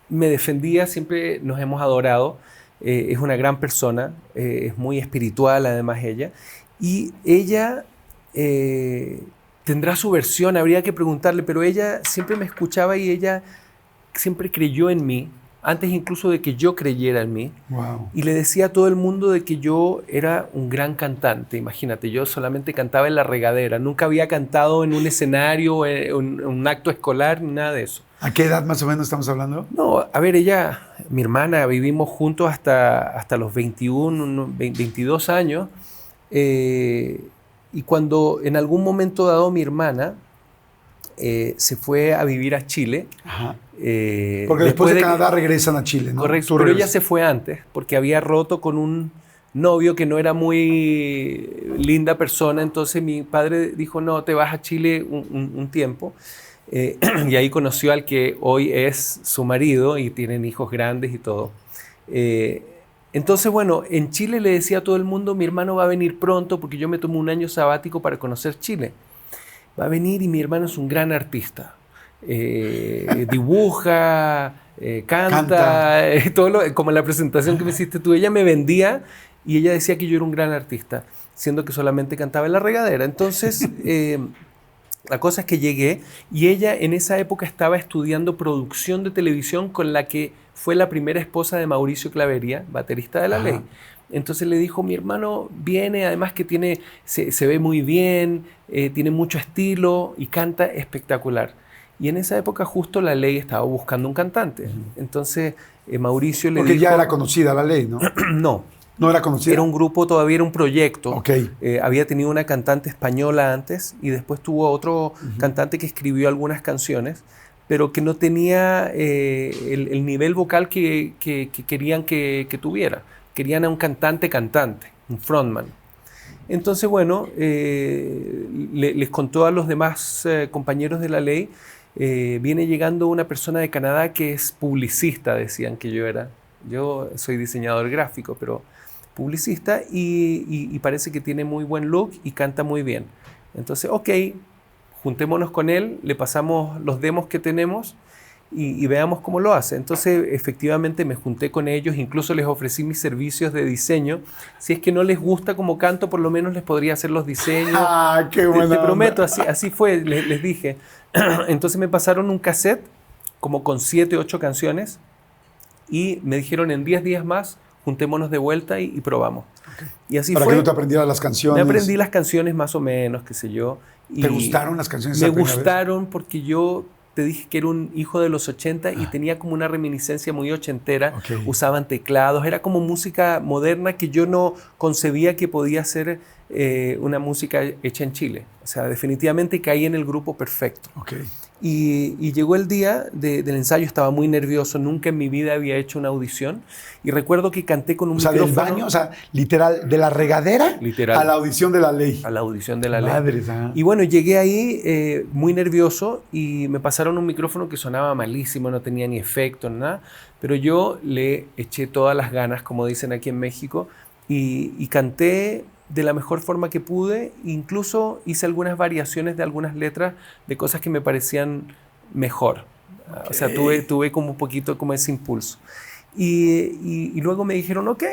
me defendía, siempre nos hemos adorado, es una gran persona, es muy espiritual además ella, y ella... tendrá su versión, habría que preguntarle, pero ella siempre me escuchaba y ella siempre creyó en mí, antes incluso de que yo creyera en mí. Wow. Y le decía a todo el mundo de que yo era un gran cantante. Imagínate, yo solamente cantaba en la regadera, nunca había cantado en un escenario, en un acto escolar, ni nada de eso. ¿A qué edad más o menos estamos hablando? No, a ver, mi hermana, vivimos juntos hasta los 21, 22 años. Y cuando en algún momento dado mi hermana se fue a vivir a Chile. Ajá. Porque después de Canadá regresan a Chile, ¿no? Correcto, pero ella se fue antes porque había roto con un novio que no era muy linda persona. Entonces mi padre dijo, no, te vas a Chile un tiempo. Y ahí conoció al que hoy es su marido y tienen hijos grandes y todo. Entonces, bueno, en Chile le decía a todo el mundo, mi hermano va a venir pronto porque yo me tomé un año sabático para conocer Chile. Va a venir y mi hermano es un gran artista. Dibuja, canta. Como la presentación que me hiciste tú. Ella me vendía y ella decía que yo era un gran artista, siendo que solamente cantaba en la regadera. Entonces, la cosa es que llegué y ella en esa época estaba estudiando producción de televisión con la que fue la primera esposa de Mauricio Clavería, baterista de La Ley. Entonces le dijo, mi hermano viene, además que se ve muy bien, tiene mucho estilo y canta espectacular. Y en esa época justo La Ley estaba buscando un cantante. Entonces Mauricio le dijo... Porque ya era conocida La Ley, ¿no? No era conocida. Era un grupo, todavía era un proyecto. Okay. Había tenido una cantante española antes y después tuvo otro cantante que escribió algunas canciones, pero que no tenía el nivel vocal que querían que tuviera. Querían a un cantante, un frontman. Entonces, bueno, les contó a los demás compañeros de La Ley, viene llegando una persona de Canadá que es publicista, decían que yo era. Yo soy diseñador gráfico, pero publicista y parece que tiene muy buen look y canta muy bien. Entonces, ok, juntémonos con él, le pasamos los demos que tenemos y veamos cómo lo hace. Entonces, efectivamente, me junté con ellos, incluso les ofrecí mis servicios de diseño. Si es que no les gusta cómo canto, por lo menos les podría hacer los diseños. ¡Ah, qué bueno! Te prometo, así fue, les dije. Entonces me pasaron un cassette como con 7, 8 canciones y me dijeron en 10 días más, juntémonos de vuelta y probamos. Okay. Y así ¿Para fue. que no te aprendieras las canciones? Me aprendí las canciones más o menos, qué sé yo. ¿Te gustaron las canciones? Me gustaron porque yo te dije que era un hijo de los 80 y tenía como una reminiscencia muy ochentera. Okay. Usaban teclados, era como música moderna que yo no concebía que podía ser una música hecha en Chile. O sea, definitivamente caí en el grupo perfecto. Okay. Y llegó el día del ensayo, estaba muy nervioso, nunca en mi vida había hecho una audición. Y recuerdo que canté con un micrófono. Del baño, literal, de la regadera literal, a la audición de la ley. A la audición de la ley. Madres, y bueno, llegué ahí muy nervioso y me pasaron un micrófono que sonaba malísimo, no tenía ni efecto, nada. Pero yo le eché todas las ganas, como dicen aquí en México, y canté de la mejor forma que pude. Incluso hice algunas variaciones de algunas letras de cosas que me parecían mejor. Okay. O sea, tuve como un poquito como ese impulso. Y luego me dijeron, ok,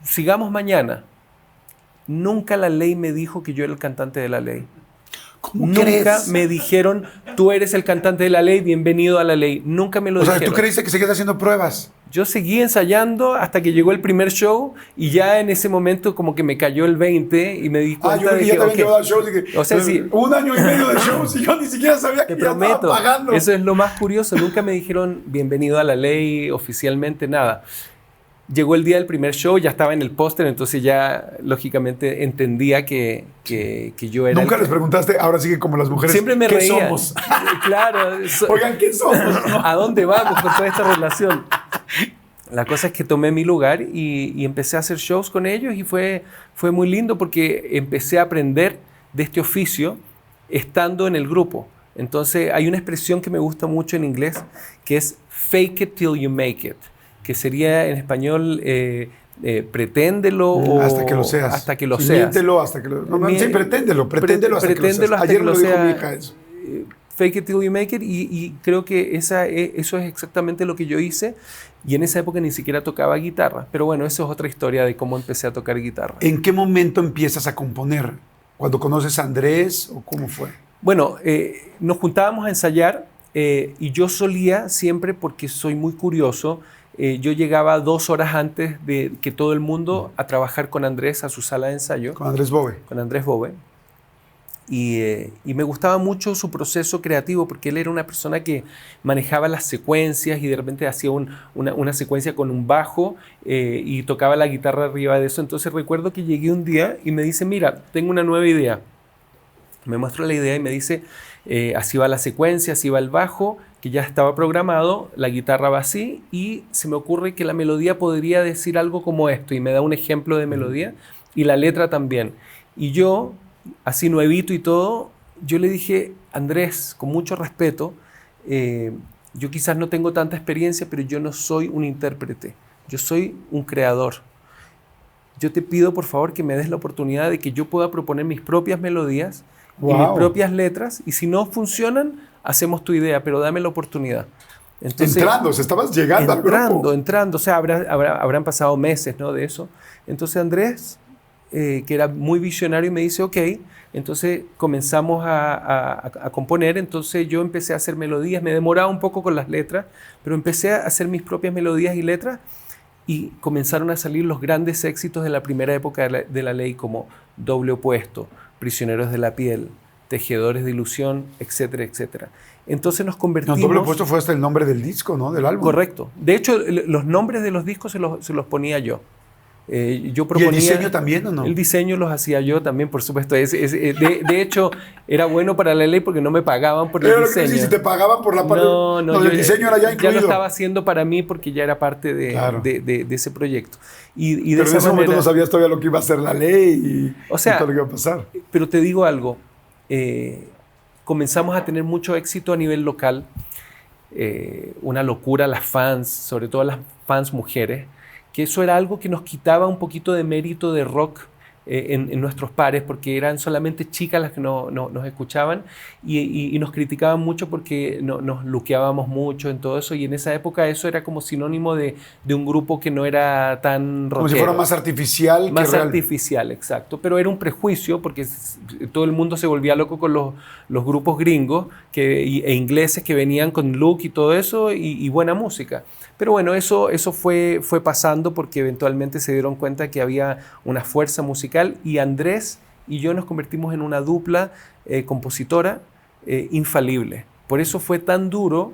sigamos mañana. Nunca la ley me dijo que yo era el cantante de la ley. ¿Cómo Nunca crees? me dijeron, tú eres el cantante de la ley, bienvenido a la ley. Nunca me lo dijeron. O sea, ¿tú creíste que seguías haciendo pruebas? Yo seguí ensayando hasta que llegó el primer show y ya en ese momento como que me cayó el 20 y me di cuenta yo de que... ya te habían llevado al show. O sea, sí, 1 año y medio de shows y yo ni siquiera sabía que ya estaba pagando. Eso es lo más curioso. Nunca me dijeron bienvenido a la ley oficialmente, nada. Llegó el día del primer show, ya estaba en el póster, entonces ya lógicamente entendía que yo era... Nunca les preguntaste, ahora sí que como las mujeres, siempre me ¿qué reía. somos? Claro. Oigan, ¿qué somos? ¿A dónde vamos con toda esta relación? La cosa es que tomé mi lugar y empecé a hacer shows con ellos y fue muy lindo porque empecé a aprender de este oficio estando en el grupo. Entonces hay una expresión que me gusta mucho en inglés que es fake it till you make it, que sería en español preténdelo hasta que lo seas. Hasta que lo seas. Miéntelo hasta que lo... sí, preténdelo hasta que lo seas. Ayer que lo lo dijo sea, mi hija eso. Fake it till you make it y creo que eso es exactamente lo que yo hice y en esa época ni siquiera tocaba guitarra, pero bueno, eso es otra historia de cómo empecé a tocar guitarra. ¿En qué momento empiezas a componer? ¿Cuando conoces a Andrés o cómo fue? Bueno, nos juntábamos a ensayar y yo solía siempre, porque soy muy curioso, yo llegaba 2 horas antes de que todo el mundo a trabajar con Andrés a su sala de ensayo. Con Andrés Bove. Con Andrés Bove. Y me gustaba mucho su proceso creativo porque él era una persona que manejaba las secuencias y de repente hacía una secuencia con un bajo y tocaba la guitarra arriba de eso. Entonces recuerdo que llegué un día y me dice, mira, tengo una nueva idea. Me muestra la idea y me dice, así va la secuencia, así va el bajo, que ya estaba programado, la guitarra va así y se me ocurre que la melodía podría decir algo como esto y me da un ejemplo de melodía y la letra también. Y yo, así nuevito y todo, yo le dije, Andrés, con mucho respeto, yo quizás no tengo tanta experiencia, pero yo no soy un intérprete, yo soy un creador. Yo te pido por favor que me des la oportunidad de que yo pueda proponer mis propias melodías y mis propias letras, y si no funcionan, hacemos tu idea, pero dame la oportunidad. Entonces, estabas llegando al grupo. Entrando, o sea, habrán pasado meses, ¿no? De eso. Entonces Andrés, que era muy visionario, me dice, ok, entonces comenzamos a componer, entonces yo empecé a hacer melodías, me demoraba un poco con las letras, pero empecé a hacer mis propias melodías y letras, y comenzaron a salir los grandes éxitos de la primera época de la ley, como Doble Opuesto, Prisioneros de la Piel, Tejedores de Ilusión, etcétera, etcétera. Entonces nos convertimos... No, Doble Opuesto fue hasta el nombre del disco, ¿no? Del álbum. Correcto. De hecho, los nombres de los discos se los ponía yo. Yo proponía, ¿y el diseño también o no? El diseño los hacía yo también, por supuesto. De hecho, era bueno para la ley porque no me pagaban por el diseño. Si te pagaban por la parte... No, el diseño era ya incluido. Ya lo estaba haciendo para mí porque ya era parte de ese proyecto. Pero en ese momento no sabías todavía lo que iba a ser la ley y todo lo que iba a pasar. Pero te digo algo. Comenzamos a tener mucho éxito a nivel local. Una locura las fans, sobre todo las fans mujeres, que eso era algo que nos quitaba un poquito de mérito de rock en nuestros pares, porque eran solamente chicas las que nos escuchaban y nos criticaban mucho porque nos luqueábamos mucho en todo eso, y en esa época eso era como sinónimo de un grupo que no era tan rockero. Como si fuera más artificial. Más artificial, exacto. Pero era un prejuicio porque todo el mundo se volvía loco con los grupos gringos e ingleses que venían con look y todo eso y buena música. Pero bueno, eso fue pasando porque eventualmente se dieron cuenta que había una fuerza musical y Andrés y yo nos convertimos en una dupla compositora infalible. Por eso fue tan duro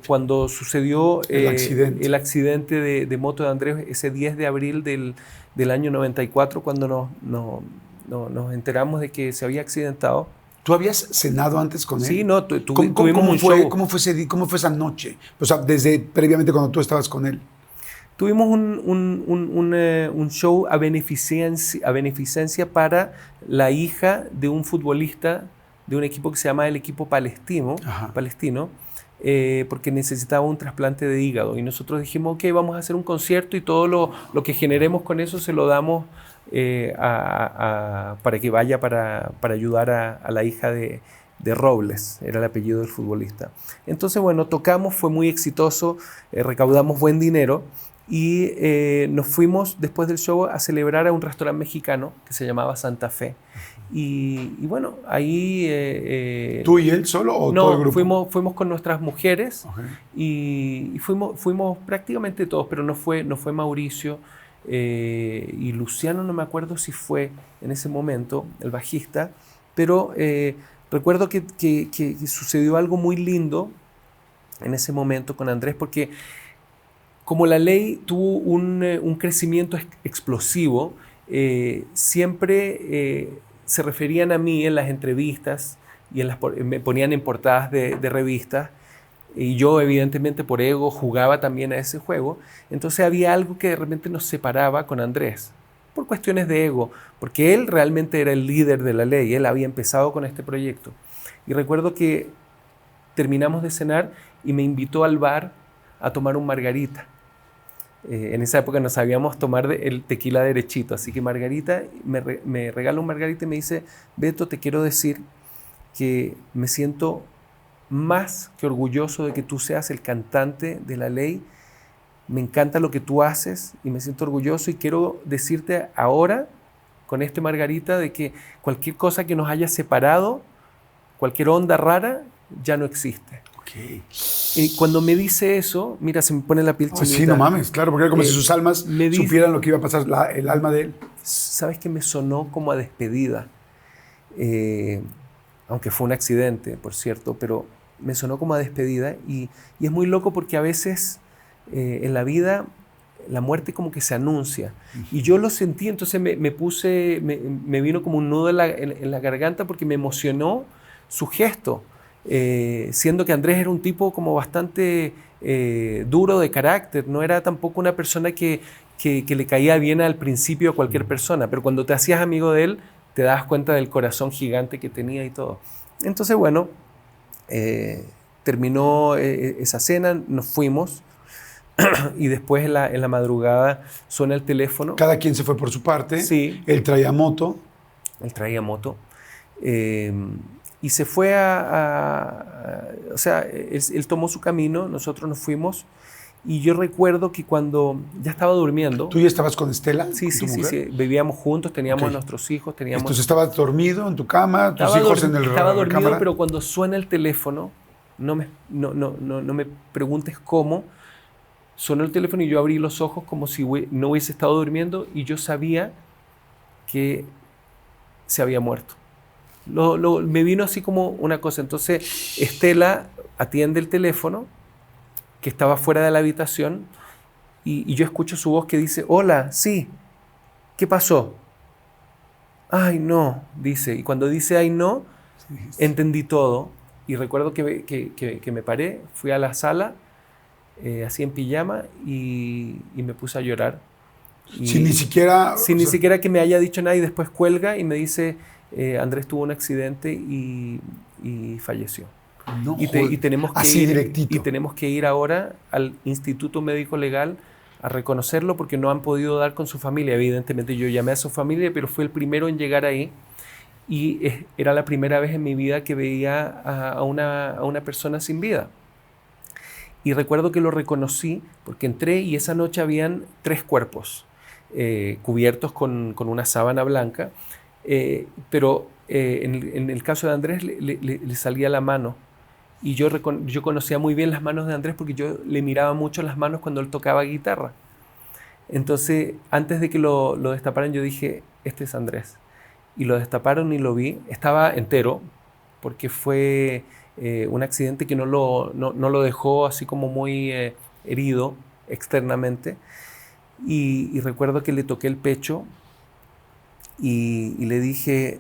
cuando sucedió el accidente de moto de Andrés ese 10 de abril del año 94, cuando nos enteramos de que se había accidentado. ¿Tú habías cenado antes con él? Sí, no, ¿Cómo tuvimos un fue, show. ¿Cómo fue esa noche? O sea, desde previamente cuando tú estabas con él. Tuvimos un show a beneficencia para la hija de un futbolista de un equipo que se llama el equipo palestino, porque necesitaba un trasplante de hígado. Y nosotros dijimos, ok, vamos a hacer un concierto y todo lo que generemos con eso se lo damos para que vaya para ayudar a la hija de Robles, era el apellido del futbolista. Entonces, bueno, tocamos, fue muy exitoso, recaudamos buen dinero y nos fuimos después del show a celebrar a un restaurante mexicano que se llamaba Santa Fe. Y bueno, ahí... ¿Tú y él solo o no, todo el grupo? fuimos con nuestras mujeres. Okay. Y fuimos prácticamente todos, pero no fue Mauricio y Luciano, no me acuerdo si fue en ese momento el bajista, pero recuerdo que sucedió algo muy lindo en ese momento con Andrés, porque como la ley tuvo un crecimiento explosivo, siempre se referían a mí en las entrevistas y me ponían en portadas de revistas, y yo evidentemente por ego jugaba también a ese juego. Entonces había algo que de repente nos separaba con Andrés, por cuestiones de ego, porque él realmente era el líder de la ley, él había empezado con este proyecto. Y recuerdo que terminamos de cenar y me invitó al bar a tomar un margarita. En esa época no sabíamos tomar el tequila derechito, así que Margarita me regala un margarita y me dice, Beto, te quiero decir que me siento más que orgulloso de que tú seas el cantante de la ley. Me encanta lo que tú haces y me siento orgulloso, y quiero decirte ahora con este margarita de que cualquier cosa que nos haya separado, cualquier onda rara, ya no existe. Okay. Y cuando me dice eso, mira, se me pone la piel chinita. Sí, no mames, claro, porque era como si sus almas supieran lo que iba a pasar, el alma de él. ¿Sabes qué? Me sonó como a despedida. Aunque fue un accidente, por cierto, pero me sonó como a despedida. Y es muy loco porque a veces en la vida la muerte como que se anuncia. Y yo lo sentí, entonces me vino como un nudo en la garganta porque me emocionó su gesto. Siendo que Andrés era un tipo como bastante duro de carácter, no era tampoco una persona que le caía bien al principio a cualquier persona, pero cuando te hacías amigo de él, te dabas cuenta del corazón gigante que tenía y todo. Entonces, bueno, terminó esa cena, nos fuimos y después en la madrugada suena el teléfono. Cada quien se fue por su parte. Sí. Él traía moto. Y se fue o sea, él tomó su camino, nosotros nos fuimos. Y yo recuerdo que cuando ya estaba durmiendo... ¿Tú ya estabas con Estela? Sí, vivíamos juntos, teníamos a nuestros hijos. Entonces estabas dormido en tu cama, tus hijos en el Estaba dormido, recámara. pero cuando suena el teléfono, no me preguntes cómo, sonó el teléfono y yo abrí los ojos como si no hubiese estado durmiendo, y yo sabía que se había muerto. Me vino así como una cosa. Entonces Estela atiende el teléfono, que estaba fuera de la habitación, y yo escucho su voz que dice, hola, sí, ¿qué pasó? Ay, no, dice. Y cuando dice ay, no, entendí todo. Y recuerdo que me paré, fui a la sala, así en pijama, y me puse a llorar. Sin ni siquiera... Sin ni siquiera que me haya dicho nada, y después cuelga y me dice, Andrés tuvo un accidente y falleció. No, y tenemos que así ir, directito. Y tenemos que ir ahora al Instituto Médico Legal a reconocerlo porque no han podido dar con su familia. Evidentemente yo llamé a su familia, pero fue el primero en llegar ahí, y era la primera vez en mi vida que veía a una persona sin vida. Y recuerdo que lo reconocí porque entré y esa noche habían 3 cuerpos cubiertos con una sábana blanca, pero en el caso de Andrés le salía la mano. Y yo conocía muy bien las manos de Andrés porque yo le miraba mucho las manos cuando él tocaba guitarra. Entonces, antes de que lo destaparan, yo dije, este es Andrés. Y lo destaparon y lo vi. Estaba entero porque fue un accidente que no lo dejó así como muy herido externamente. Y recuerdo que le toqué el pecho y le dije,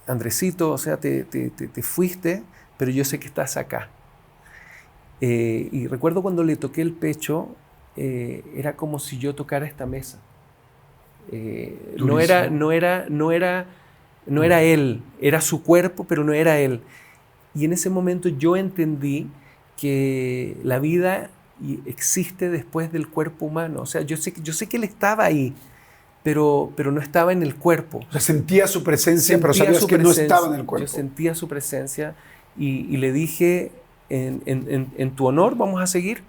Andresito, o sea, te fuiste, pero yo sé que estás acá. Y recuerdo cuando le toqué el pecho, era como si yo tocara esta mesa. No era él, era su cuerpo, pero no era él. Y en ese momento yo entendí que la vida existe después del cuerpo humano. O sea, yo sé que él estaba ahí, pero no estaba en el cuerpo. O sea, sentías su presencia, pero sabías que no estaba en el cuerpo. Yo sentía su presencia y le dije, en tu honor vamos a seguir.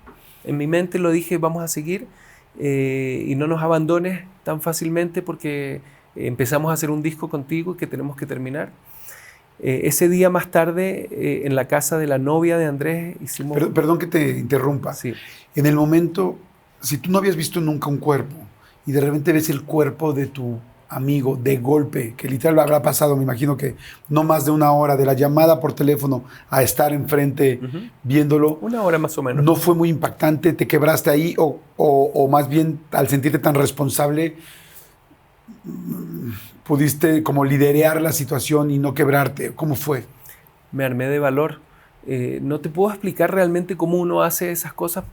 En mi mente lo dije, vamos a seguir y no nos abandones tan fácilmente porque empezamos a hacer un disco contigo que tenemos que terminar. Ese día más tarde, en la casa de la novia de Andrés, hicimos... Perdón que te interrumpa. Sí. En el momento, si tú no habías visto nunca un cuerpo y de repente ves el cuerpo de tu amigo de golpe, que literal habrá pasado, me imagino que no más de una hora, de la llamada por teléfono a estar enfrente viéndolo. Una hora más o menos. ¿No fue muy impactante? ¿Te quebraste ahí? O más bien, al sentirte tan responsable, pudiste como liderear la situación y no quebrarte? ¿Cómo fue? Me armé de valor. No te puedo explicar realmente cómo uno hace esas cosas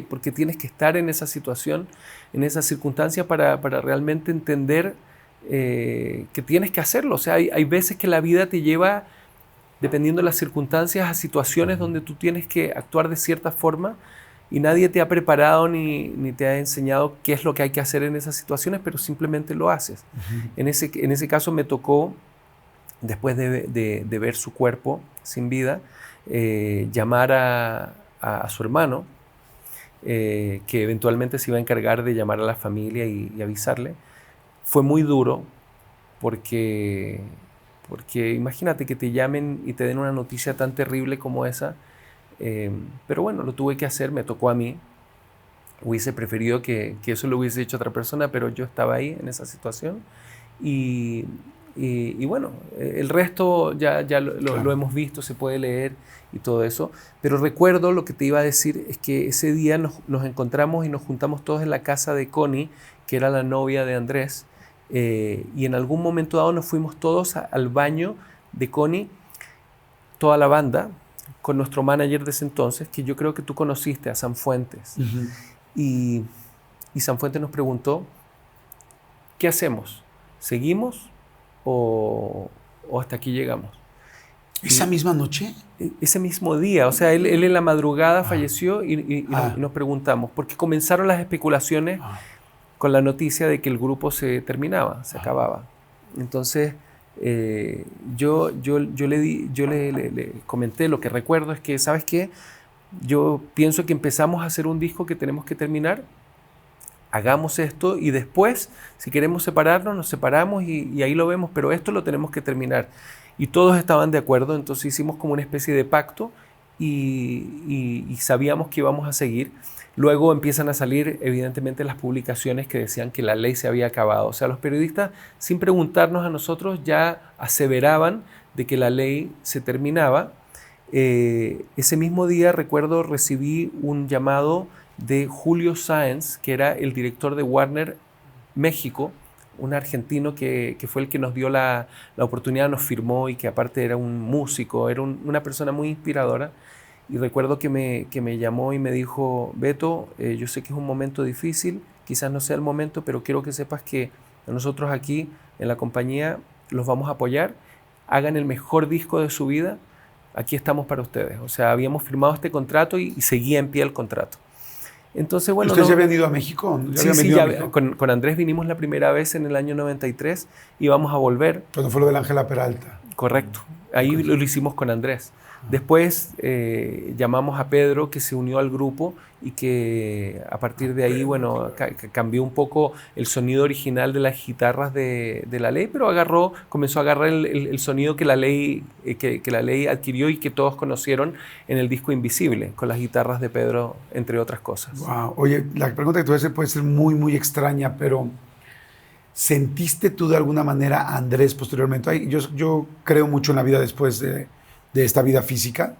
porque tienes que estar en esa situación, en esa circunstancia para realmente entender que tienes que hacerlo. O sea, hay veces que la vida te lleva, dependiendo de las circunstancias, a situaciones donde tú tienes que actuar de cierta forma y nadie te ha preparado ni te ha enseñado qué es lo que hay que hacer en esas situaciones, pero simplemente lo haces. En ese caso me tocó, después de ver su cuerpo sin vida, llamar a su hermano, que eventualmente se iba a encargar de llamar a la familia y avisarle. Fue muy duro porque imagínate que te llamen y te den una noticia tan terrible como esa, pero bueno, lo tuve que hacer, me tocó a mí. Hubiese preferido que eso lo hubiese hecho otra persona, pero yo estaba ahí en esa situación y bueno, el resto ya lo hemos visto, se puede leer y todo eso. Pero recuerdo, lo que te iba a decir es que ese día nos encontramos y nos juntamos todos en la casa de Connie, que era la novia de Andrés, y en algún momento dado nos fuimos todos al baño de Connie, toda la banda, con nuestro manager de ese entonces, que yo creo que tú conociste, a Sanfuentes. Y Sanfuentes nos preguntó, ¿qué hacemos? ¿Seguimos o hasta aquí llegamos? ¿Esa misma noche? Ese mismo día, o sea, él en la madrugada falleció y nos preguntamos, porque comenzaron las especulaciones con la noticia de que el grupo se terminaba, se acababa. Entonces, yo le comenté, lo que recuerdo es que, ¿sabes qué? Yo pienso que empezamos a hacer un disco que tenemos que terminar, hagamos esto y después, si queremos separarnos, nos separamos y ahí lo vemos, pero esto lo tenemos que terminar. Y todos estaban de acuerdo, entonces hicimos como una especie de pacto y sabíamos que íbamos a seguir. Luego empiezan a salir, evidentemente, las publicaciones que decían que la ley se había acabado. O sea, los periodistas, sin preguntarnos a nosotros, ya aseveraban de que la ley se terminaba. Ese mismo día, recuerdo, recibí un llamado de Julio Sáenz, que era el director de Warner México, un argentino que fue el que nos dio la oportunidad, nos firmó y que aparte era un músico, era una persona muy inspiradora. Y recuerdo que me llamó y me dijo, Beto, yo sé que es un momento difícil, quizás no sea el momento, pero quiero que sepas que nosotros aquí en la compañía los vamos a apoyar, hagan el mejor disco de su vida, aquí estamos para ustedes. O sea, habíamos firmado este contrato y seguía en pie el contrato. Entonces, bueno, ¿ustedes ya habían ido a México? Sí, con Andrés vinimos la primera vez en el año 93 y vamos a volver. Cuando fue lo del Ángela Peralta. Correcto, ahí lo hicimos con Andrés. Después llamamos a Pedro, que se unió al grupo y que a partir de ahí, bueno, cambió un poco el sonido original de las guitarras de la ley, pero comenzó a agarrar el sonido que la ley adquirió y que todos conocieron en el disco Invisible, con las guitarras de Pedro, entre otras cosas. Wow. Oye, la pregunta que te voy a hacer puede ser muy, muy extraña, pero ¿sentiste tú de alguna manera a Andrés posteriormente? Yo creo mucho en la vida después de esta vida física.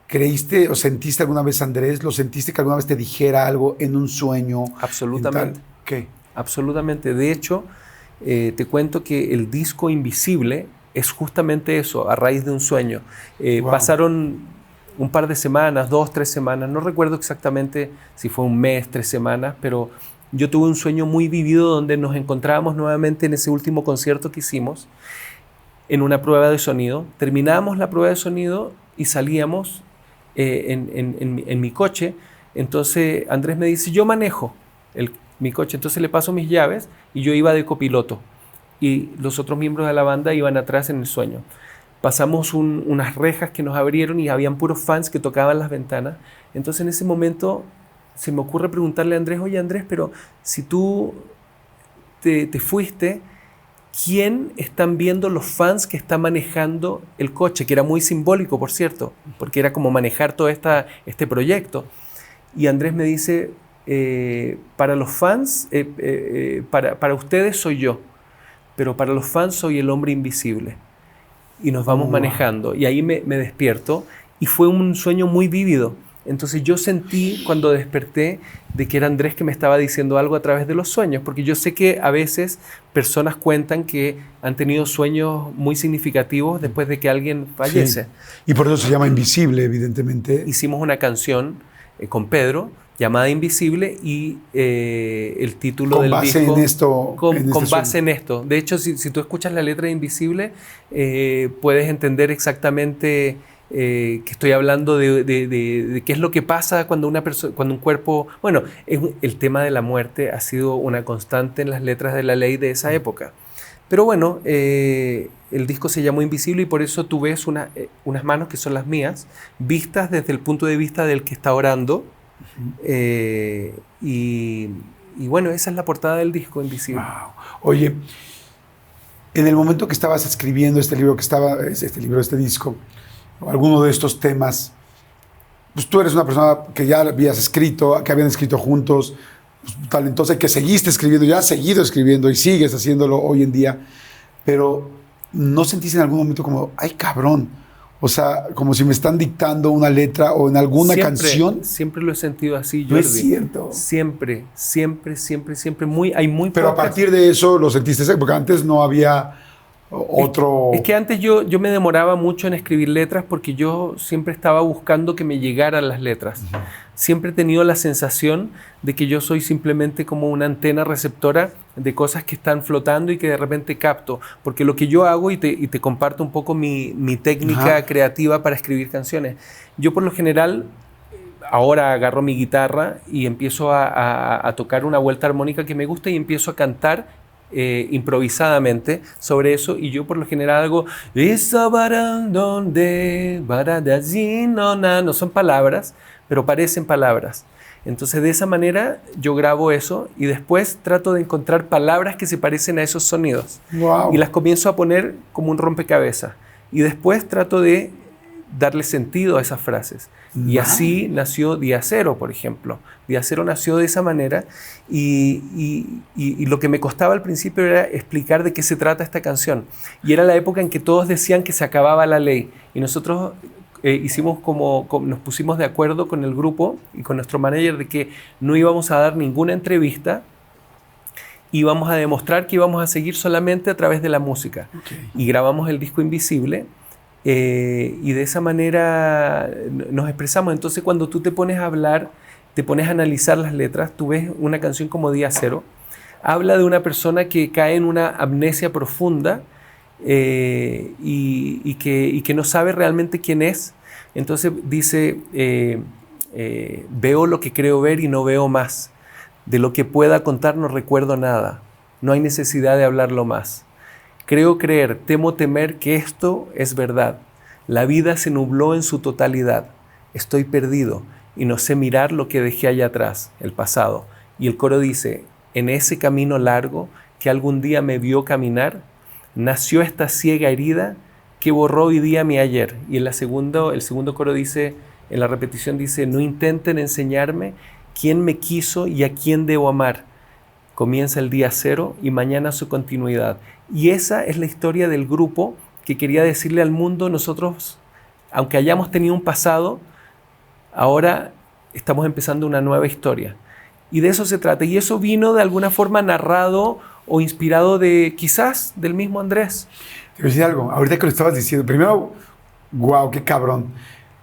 ¿Creíste o sentiste alguna vez a Andrés? ¿Lo sentiste que alguna vez te dijera algo en un sueño? Absolutamente. ¿Qué? Absolutamente. De hecho, te cuento que el disco Invisible es justamente eso, a raíz de un sueño. Wow. Pasaron un par de semanas, 2, 3 semanas, no recuerdo exactamente si fue un mes, 3 semanas, pero yo tuve un sueño muy vivido donde nos encontrábamos nuevamente en ese último concierto que hicimos, en una prueba de sonido. Terminábamos la prueba de sonido y salíamos en mi coche. Entonces Andrés me dice, yo manejo mi coche, entonces le paso mis llaves y yo iba de copiloto y los otros miembros de la banda iban atrás en el sueño. Pasamos unas rejas que nos abrieron y habían puros fans que tocaban las ventanas. Entonces en ese momento se me ocurre preguntarle a Andrés, oye Andrés, pero si tú te fuiste, ¿quién están viendo los fans que están manejando el coche? Que era muy simbólico, por cierto, porque era como manejar todo este proyecto. Y Andrés me dice, para los fans, para ustedes soy yo, pero para los fans soy el hombre invisible. Y nos vamos manejando. Y ahí me despierto y fue un sueño muy vívido. Entonces yo sentí cuando desperté de que era Andrés que me estaba diciendo algo a través de los sueños, porque yo sé que a veces personas cuentan que han tenido sueños muy significativos después de que alguien fallece. Sí. Y por eso se llama Invisible, evidentemente. Hicimos una canción con Pedro llamada Invisible y el título del disco... Con base en esto. Con base en esto. De hecho, si tú escuchas la letra de Invisible, puedes entender exactamente... que estoy hablando de qué es lo que pasa cuando cuando un cuerpo... Bueno, el tema de la muerte ha sido una constante en las letras de la ley de esa época. Pero bueno, el disco se llamó Invisible y por eso tú ves unas manos que son las mías, vistas desde el punto de vista del que está orando. Y bueno, esa es la portada del disco, Invisible. Wow. Oye, en el momento que estabas escribiendo este disco, alguno de estos temas, pues tú eres una persona que ya habías escrito, que habían escrito juntos, pues, talentosa, y que seguiste escribiendo, ya has seguido escribiendo y sigues haciéndolo hoy en día, pero ¿no sentiste en algún momento como, ay cabrón, o sea, como si me están dictando una letra o en alguna canción? Siempre lo he sentido así, Jordi. No es cierto. Siempre. Pero a partir de eso lo sentiste, porque antes no había... otro... Es que antes yo me demoraba mucho en escribir letras porque yo siempre estaba buscando que me llegaran las letras. Uh-huh. Siempre he tenido la sensación de que yo soy simplemente como una antena receptora de cosas que están flotando y que de repente capto. Porque lo que yo hago, y te comparto un poco mi técnica uh-huh. creativa para escribir canciones. Yo por lo general... Ahora agarro mi guitarra y empiezo a tocar una vuelta armónica que me gusta y empiezo a cantar improvisadamente sobre eso, y yo por lo general hago no son palabras, pero parecen palabras. Entonces de esa manera yo grabo eso y después trato de encontrar palabras que se parecen a esos sonidos. Wow. Y las comienzo a poner como un rompecabezas y después trato de darle sentido a esas frases. Y así nació Día Cero, por ejemplo. Día Cero nació de esa manera y lo que me costaba al principio era explicar de qué se trata esta canción. Y era la época en que todos decían que se acababa la ley. Y nosotros nos pusimos de acuerdo con el grupo y con nuestro manager de que no íbamos a dar ninguna entrevista, íbamos a demostrar que íbamos a seguir solamente a través de la música. Okay. Y grabamos el disco Invisible. Y de esa manera nos expresamos. Entonces cuando tú te pones a hablar, te pones a analizar las letras, tú ves una canción como Día Cero, habla de una persona que cae en una amnesia profunda y que no sabe realmente quién es. Entonces dice, veo lo que creo ver y no veo más. De lo que pueda contar no recuerdo nada. No hay necesidad de hablarlo más. Creo creer, temo temer que esto es verdad. La vida se nubló en su totalidad. Estoy perdido y no sé mirar lo que dejé allá atrás, el pasado. Y el coro dice, en ese camino largo que algún día me vio caminar, nació esta ciega herida que borró hoy día mi ayer. Y el segundo coro dice, en la repetición dice, no intenten enseñarme quién me quiso y a quién debo amar. Comienza el día cero y mañana su continuidad. Y esa es la historia del grupo que quería decirle al mundo, nosotros, aunque hayamos tenido un pasado, ahora estamos empezando una nueva historia. Y de eso se trata. Y eso vino de alguna forma narrado o inspirado quizás del mismo Andrés. Te voy a decir algo, ahorita que lo estabas diciendo, primero, wow, qué cabrón.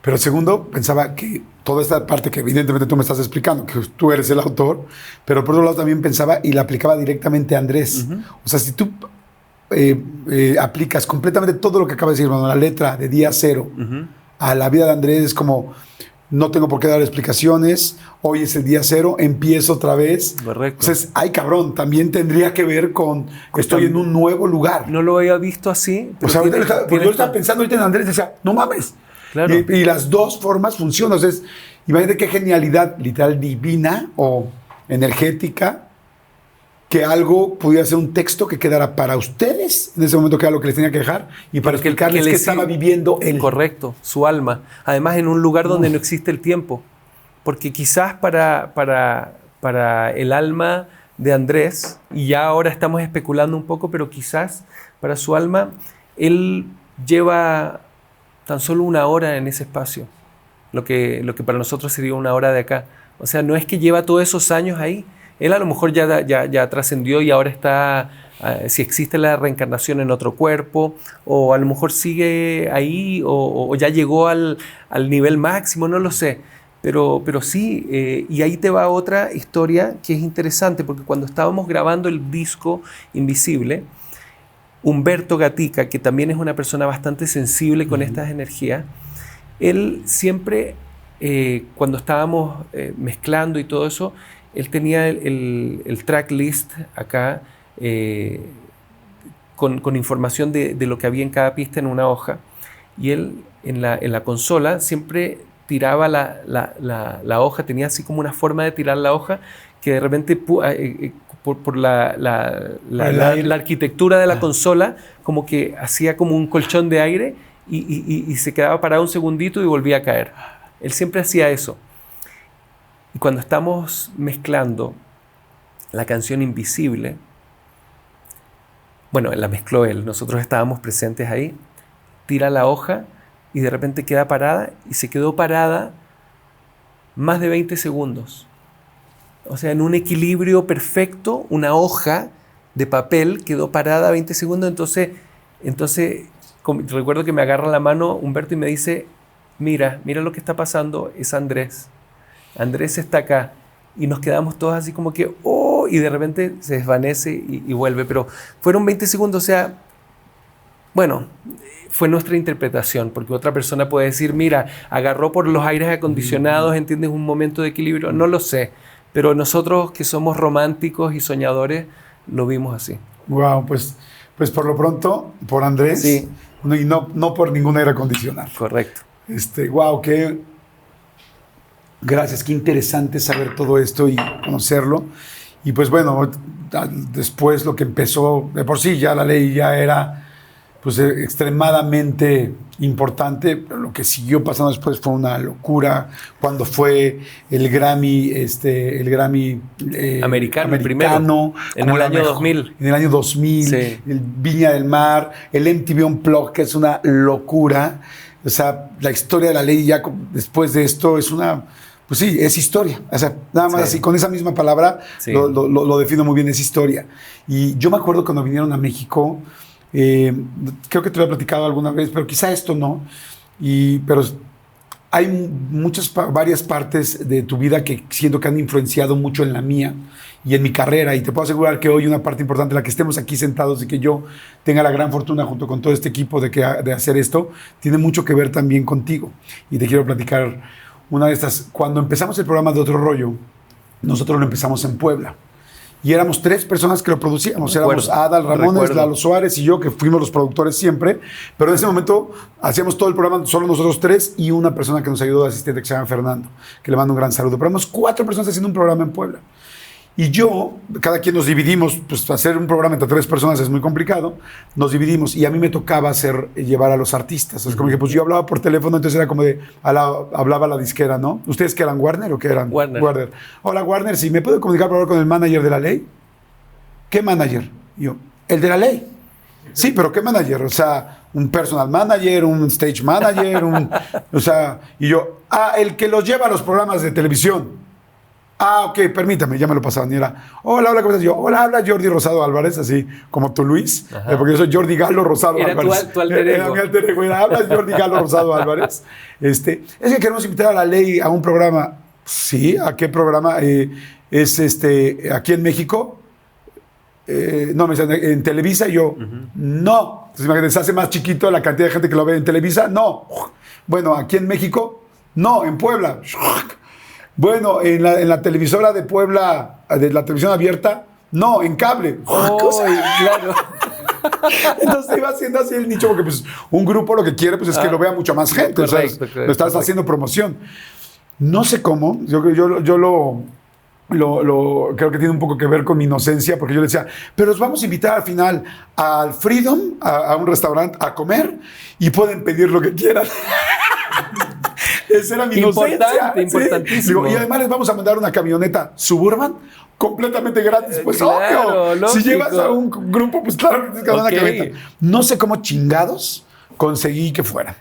Pero segundo, pensaba que toda esta parte que evidentemente tú me estás explicando, que tú eres el autor, pero por otro lado también pensaba y la aplicaba directamente a Andrés. O sea, si tú aplicas completamente todo lo que acaba de decir, la letra de día cero a la vida de Andrés, es como, no tengo por qué dar explicaciones, hoy es el día cero, empiezo otra vez. Correcto. Entonces, ay cabrón, también tendría que ver con estoy en un nuevo lugar. No lo había visto así. O sea, yo estaba pensando ahorita en Andrés y decía, no mames. Claro. Y las dos formas funcionan. Entonces, imagínate qué genialidad literal divina o energética que algo pudiera ser un texto que quedara para ustedes en ese momento, que era lo que les tenía que dejar, y para explicarles que estaba viviendo él. Correcto, su alma. Además, en un lugar donde no existe el tiempo. Porque quizás para el alma de Andrés, y ya ahora estamos especulando un poco, pero quizás para su alma, él lleva tan solo 1 hora en ese espacio, lo que para nosotros sería 1 hora de acá. O sea, no es que lleva todos esos años ahí. Él a lo mejor ya trascendió y ahora está, si existe la reencarnación en otro cuerpo, o a lo mejor sigue ahí, o ya llegó al nivel máximo, no lo sé. Pero sí, y ahí te va otra historia que es interesante, porque cuando estábamos grabando el disco Invisible, Humberto Gatica, que también es una persona bastante sensible con estas energías, él siempre, cuando estábamos mezclando y todo eso, él tenía el tracklist acá con información de lo que había en cada pista en una hoja, y él en la consola siempre tiraba la hoja, tenía así como una forma de tirar la hoja que de repente por la arquitectura de la consola, como que hacía como un colchón de aire y se quedaba parado un segundito y volvía a caer. Él siempre hacía eso. Y cuando estamos mezclando la canción Invisible, bueno, la mezcló él, nosotros estábamos presentes ahí, tira la hoja y de repente queda parada, y se quedó parada más de 20 segundos. O sea, en un equilibrio perfecto, una hoja de papel quedó parada 20 segundos. Entonces recuerdo que me agarra la mano Humberto y me dice, mira lo que está pasando, es Andrés. Andrés está acá. Y nos quedamos todos así como que, oh, y de repente se desvanece y vuelve. Pero fueron 20 segundos, o sea, bueno, fue nuestra interpretación, porque otra persona puede decir, mira, agarró por los aires acondicionados, ¿entiendes? Un momento de equilibrio, no lo sé. Pero nosotros que somos románticos y soñadores, lo vimos así. Wow, pues por lo pronto, por Andrés, sí. Y no por ningún aire acondicionado. Correcto. Wow, gracias, qué interesante saber todo esto y conocerlo. Y pues bueno, después lo que empezó, de por sí ya la ley ya era pues extremadamente importante, pero lo que siguió pasando después fue una locura. Cuando fue el Grammy americano primero, en el año 2000. En el año 2000, sí. El Viña del Mar, el MTV Unplugged, que es una locura. O sea, la historia de la ley ya después de esto es una... Pues sí, es historia. O sea, nada más así, con esa misma palabra lo defino muy bien, es historia. Y yo me acuerdo cuando vinieron a México, creo que te lo he platicado alguna vez, pero quizá esto no. Pero hay varias partes de tu vida que siento que han influenciado mucho en la mía y en mi carrera. Y te puedo asegurar que hoy una parte importante, la que estemos aquí sentados y que yo tenga la gran fortuna junto con todo este equipo de hacer esto, tiene mucho que ver también contigo. Y te quiero platicar una de estas. Cuando empezamos el programa de Otro Rollo, nosotros lo empezamos en Puebla. Y éramos 3 personas que lo producíamos. Éramos Adal Ramones, Lalo Suárez y yo, que fuimos los productores siempre. Pero en ese momento hacíamos todo el programa, solo nosotros 3 y una persona que nos ayudó de asistente, que se llama Fernando, que le mando un gran saludo. Pero éramos 4 personas haciendo un programa en Puebla. Y yo, cada quien nos dividimos, pues hacer un programa entre 3 personas es muy complicado, nos dividimos y a mí me tocaba llevar a los artistas. Es como que pues yo hablaba por teléfono, entonces era como hablaba la disquera, ¿no? ¿Ustedes qué eran, Warner o qué eran? Warner. Hola, Warner, ¿sí me puedo comunicar por favor con el manager de la ley? ¿Qué manager? Y yo, el de la ley. Sí, pero ¿qué manager? O sea, un personal manager, un stage manager, o sea, y yo, el que los lleva a los programas de televisión. Ah, ok, permítame, ya me lo pasaban. Y era, hola, ¿cómo estás? Yo, hola, habla Jordi Rosado Álvarez, así como tú, Luis, porque yo soy Jordi Galo Rosado Era Álvarez. tu alter ego. Era mi alter ego. Era, habla Jordi Galo Rosado Álvarez. Es que queremos invitar a la ley a un programa. Sí, ¿a qué programa? Es aquí en México. No, me dicen, en Televisa. Y yo, no. Entonces, imagínate, se hace más chiquito la cantidad de gente que lo ve en Televisa. No. Bueno, aquí en México, no, en Puebla. Bueno, en la televisora de Puebla, de la televisión abierta, no, en cable. Claro. Entonces iba haciendo así el nicho, porque pues un grupo lo que quiere pues es que lo vea mucha más gente. Correcto, Lo estás haciendo promoción. No sé cómo, yo creo que tiene un poco que ver con mi inocencia, porque yo le decía, pero os vamos a invitar al final al Freedom, a un restaurante, a comer, y pueden pedir lo que quieran. Esa era mi inocencia. Importantísimo. Digo, y además les vamos a mandar una camioneta Suburban completamente gratis. Pues claro, obvio. lógico. Si llevas a un grupo, pues claro que tienes que dar una camioneta. No sé cómo chingados conseguí que fueran.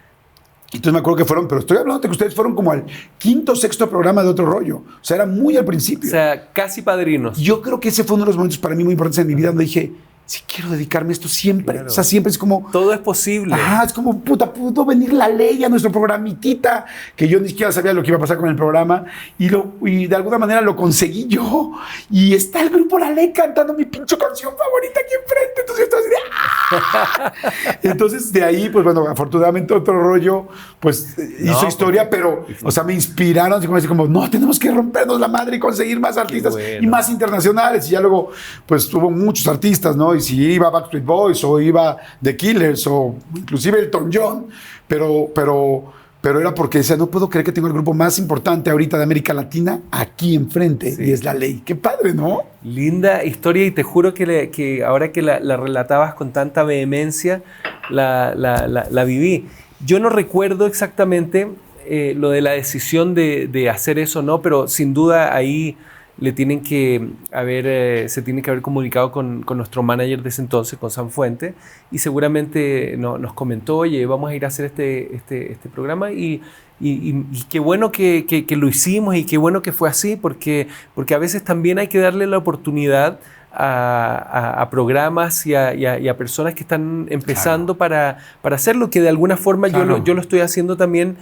Entonces me acuerdo que fueron, pero estoy hablando de que ustedes fueron como al quinto o sexto programa de Otro Rollo. O sea, era muy al principio. O sea, casi padrinos. Yo creo que ese fue uno de los momentos para mí muy importantes en mi vida donde dije, sí quiero dedicarme a esto siempre. Claro. O sea, siempre es como... Todo es posible. Ajá, es como, pudo venir la ley a nuestro programitita, que yo ni siquiera sabía lo que iba a pasar con el programa, y de alguna manera lo conseguí yo, y está el grupo La Ley cantando mi pinche canción favorita aquí enfrente, entonces yo estaba así de ¡ah! Entonces, de ahí, pues bueno, afortunadamente Otro Rollo, pues hizo historia, pero, o sea, me inspiraron, así como, no, tenemos que rompernos la madre y conseguir más artistas, y más internacionales, y ya luego, pues tuvo muchos artistas, ¿no? Y si iba Backstreet Boys o iba The Killers o inclusive Elton John, pero era porque decía, no puedo creer que tengo el grupo más importante ahorita de América Latina aquí enfrente, y es La Ley. Qué padre, ¿no? Linda historia, y te juro que ahora que la relatabas con tanta vehemencia, la viví. Yo no recuerdo exactamente lo de la decisión de hacer eso, ¿no? Pero sin duda ahí se tienen que haber comunicado con nuestro manager de ese entonces, con San Fuente, y seguramente nos comentó, oye, vamos a ir a hacer este programa, y qué bueno que lo hicimos, y qué bueno que fue así, porque a veces también hay que darle la oportunidad a programas y a personas que están empezando, claro, para hacerlo, que de alguna forma, claro, yo lo estoy haciendo también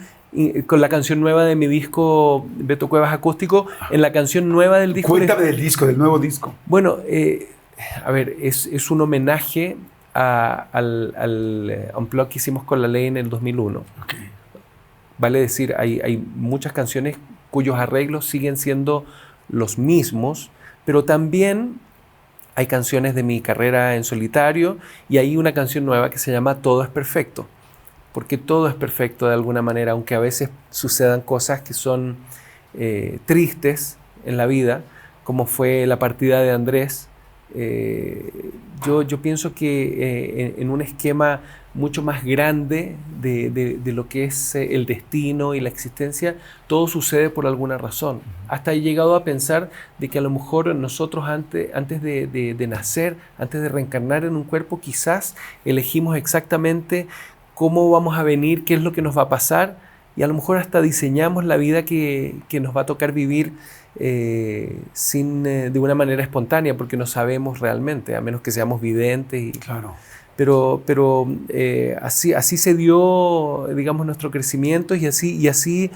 con la canción nueva de mi disco Beto Cuevas Acústico. En la canción nueva del disco... Cuéntame del nuevo disco. Bueno, a ver, es un homenaje al Unplugged que hicimos con La Ley en el 2001. Okay. Vale decir, hay muchas canciones cuyos arreglos siguen siendo los mismos, pero también hay canciones de mi carrera en solitario, y hay una canción nueva que se llama Todo es Perfecto, porque todo es perfecto de alguna manera, aunque a veces sucedan cosas que son tristes en la vida, como fue la partida de Andrés. Yo pienso que en un esquema mucho más grande de lo que es el destino y la existencia, todo sucede por alguna razón. Hasta he llegado a pensar de que a lo mejor nosotros antes de nacer, antes de reencarnar en un cuerpo, quizás elegimos exactamente cómo vamos a venir, qué es lo que nos va a pasar, y a lo mejor hasta diseñamos la vida que nos va a tocar vivir de una manera espontánea, porque no sabemos realmente, a menos que seamos videntes. Claro. Pero así se dio, digamos, nuestro crecimiento, y así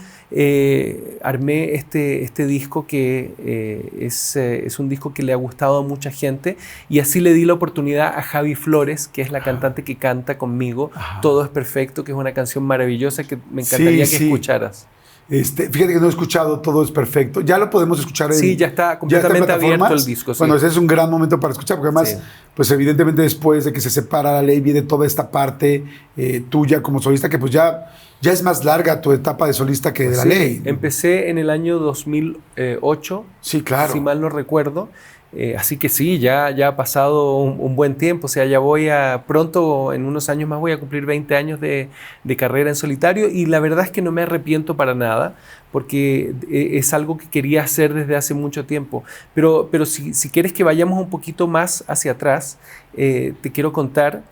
armé este disco, que es un disco que le ha gustado a mucha gente, y así le di la oportunidad a Javi Flores, que es la cantante que canta conmigo. Ajá. Todo es Perfecto, que es una canción maravillosa que me encantaría que escucharas. Fíjate que no he escuchado Todo es Perfecto. Ya lo podemos escuchar Sí, ya está completamente abierto el disco. Sí. Bueno, ese es un gran momento para escuchar, porque además, pues evidentemente después de que se separa La Ley, viene toda esta parte tuya como solista, que pues ya es más larga tu etapa de solista que de La Ley. Empecé en el año 2008, sí, claro, si mal no recuerdo. Así que sí, ya ha pasado un buen tiempo. O sea, ya pronto, en unos años más, voy a cumplir 20 años de carrera en solitario, y la verdad es que no me arrepiento para nada, porque es algo que quería hacer desde hace mucho tiempo. Pero si quieres que vayamos un poquito más hacia atrás, te quiero contar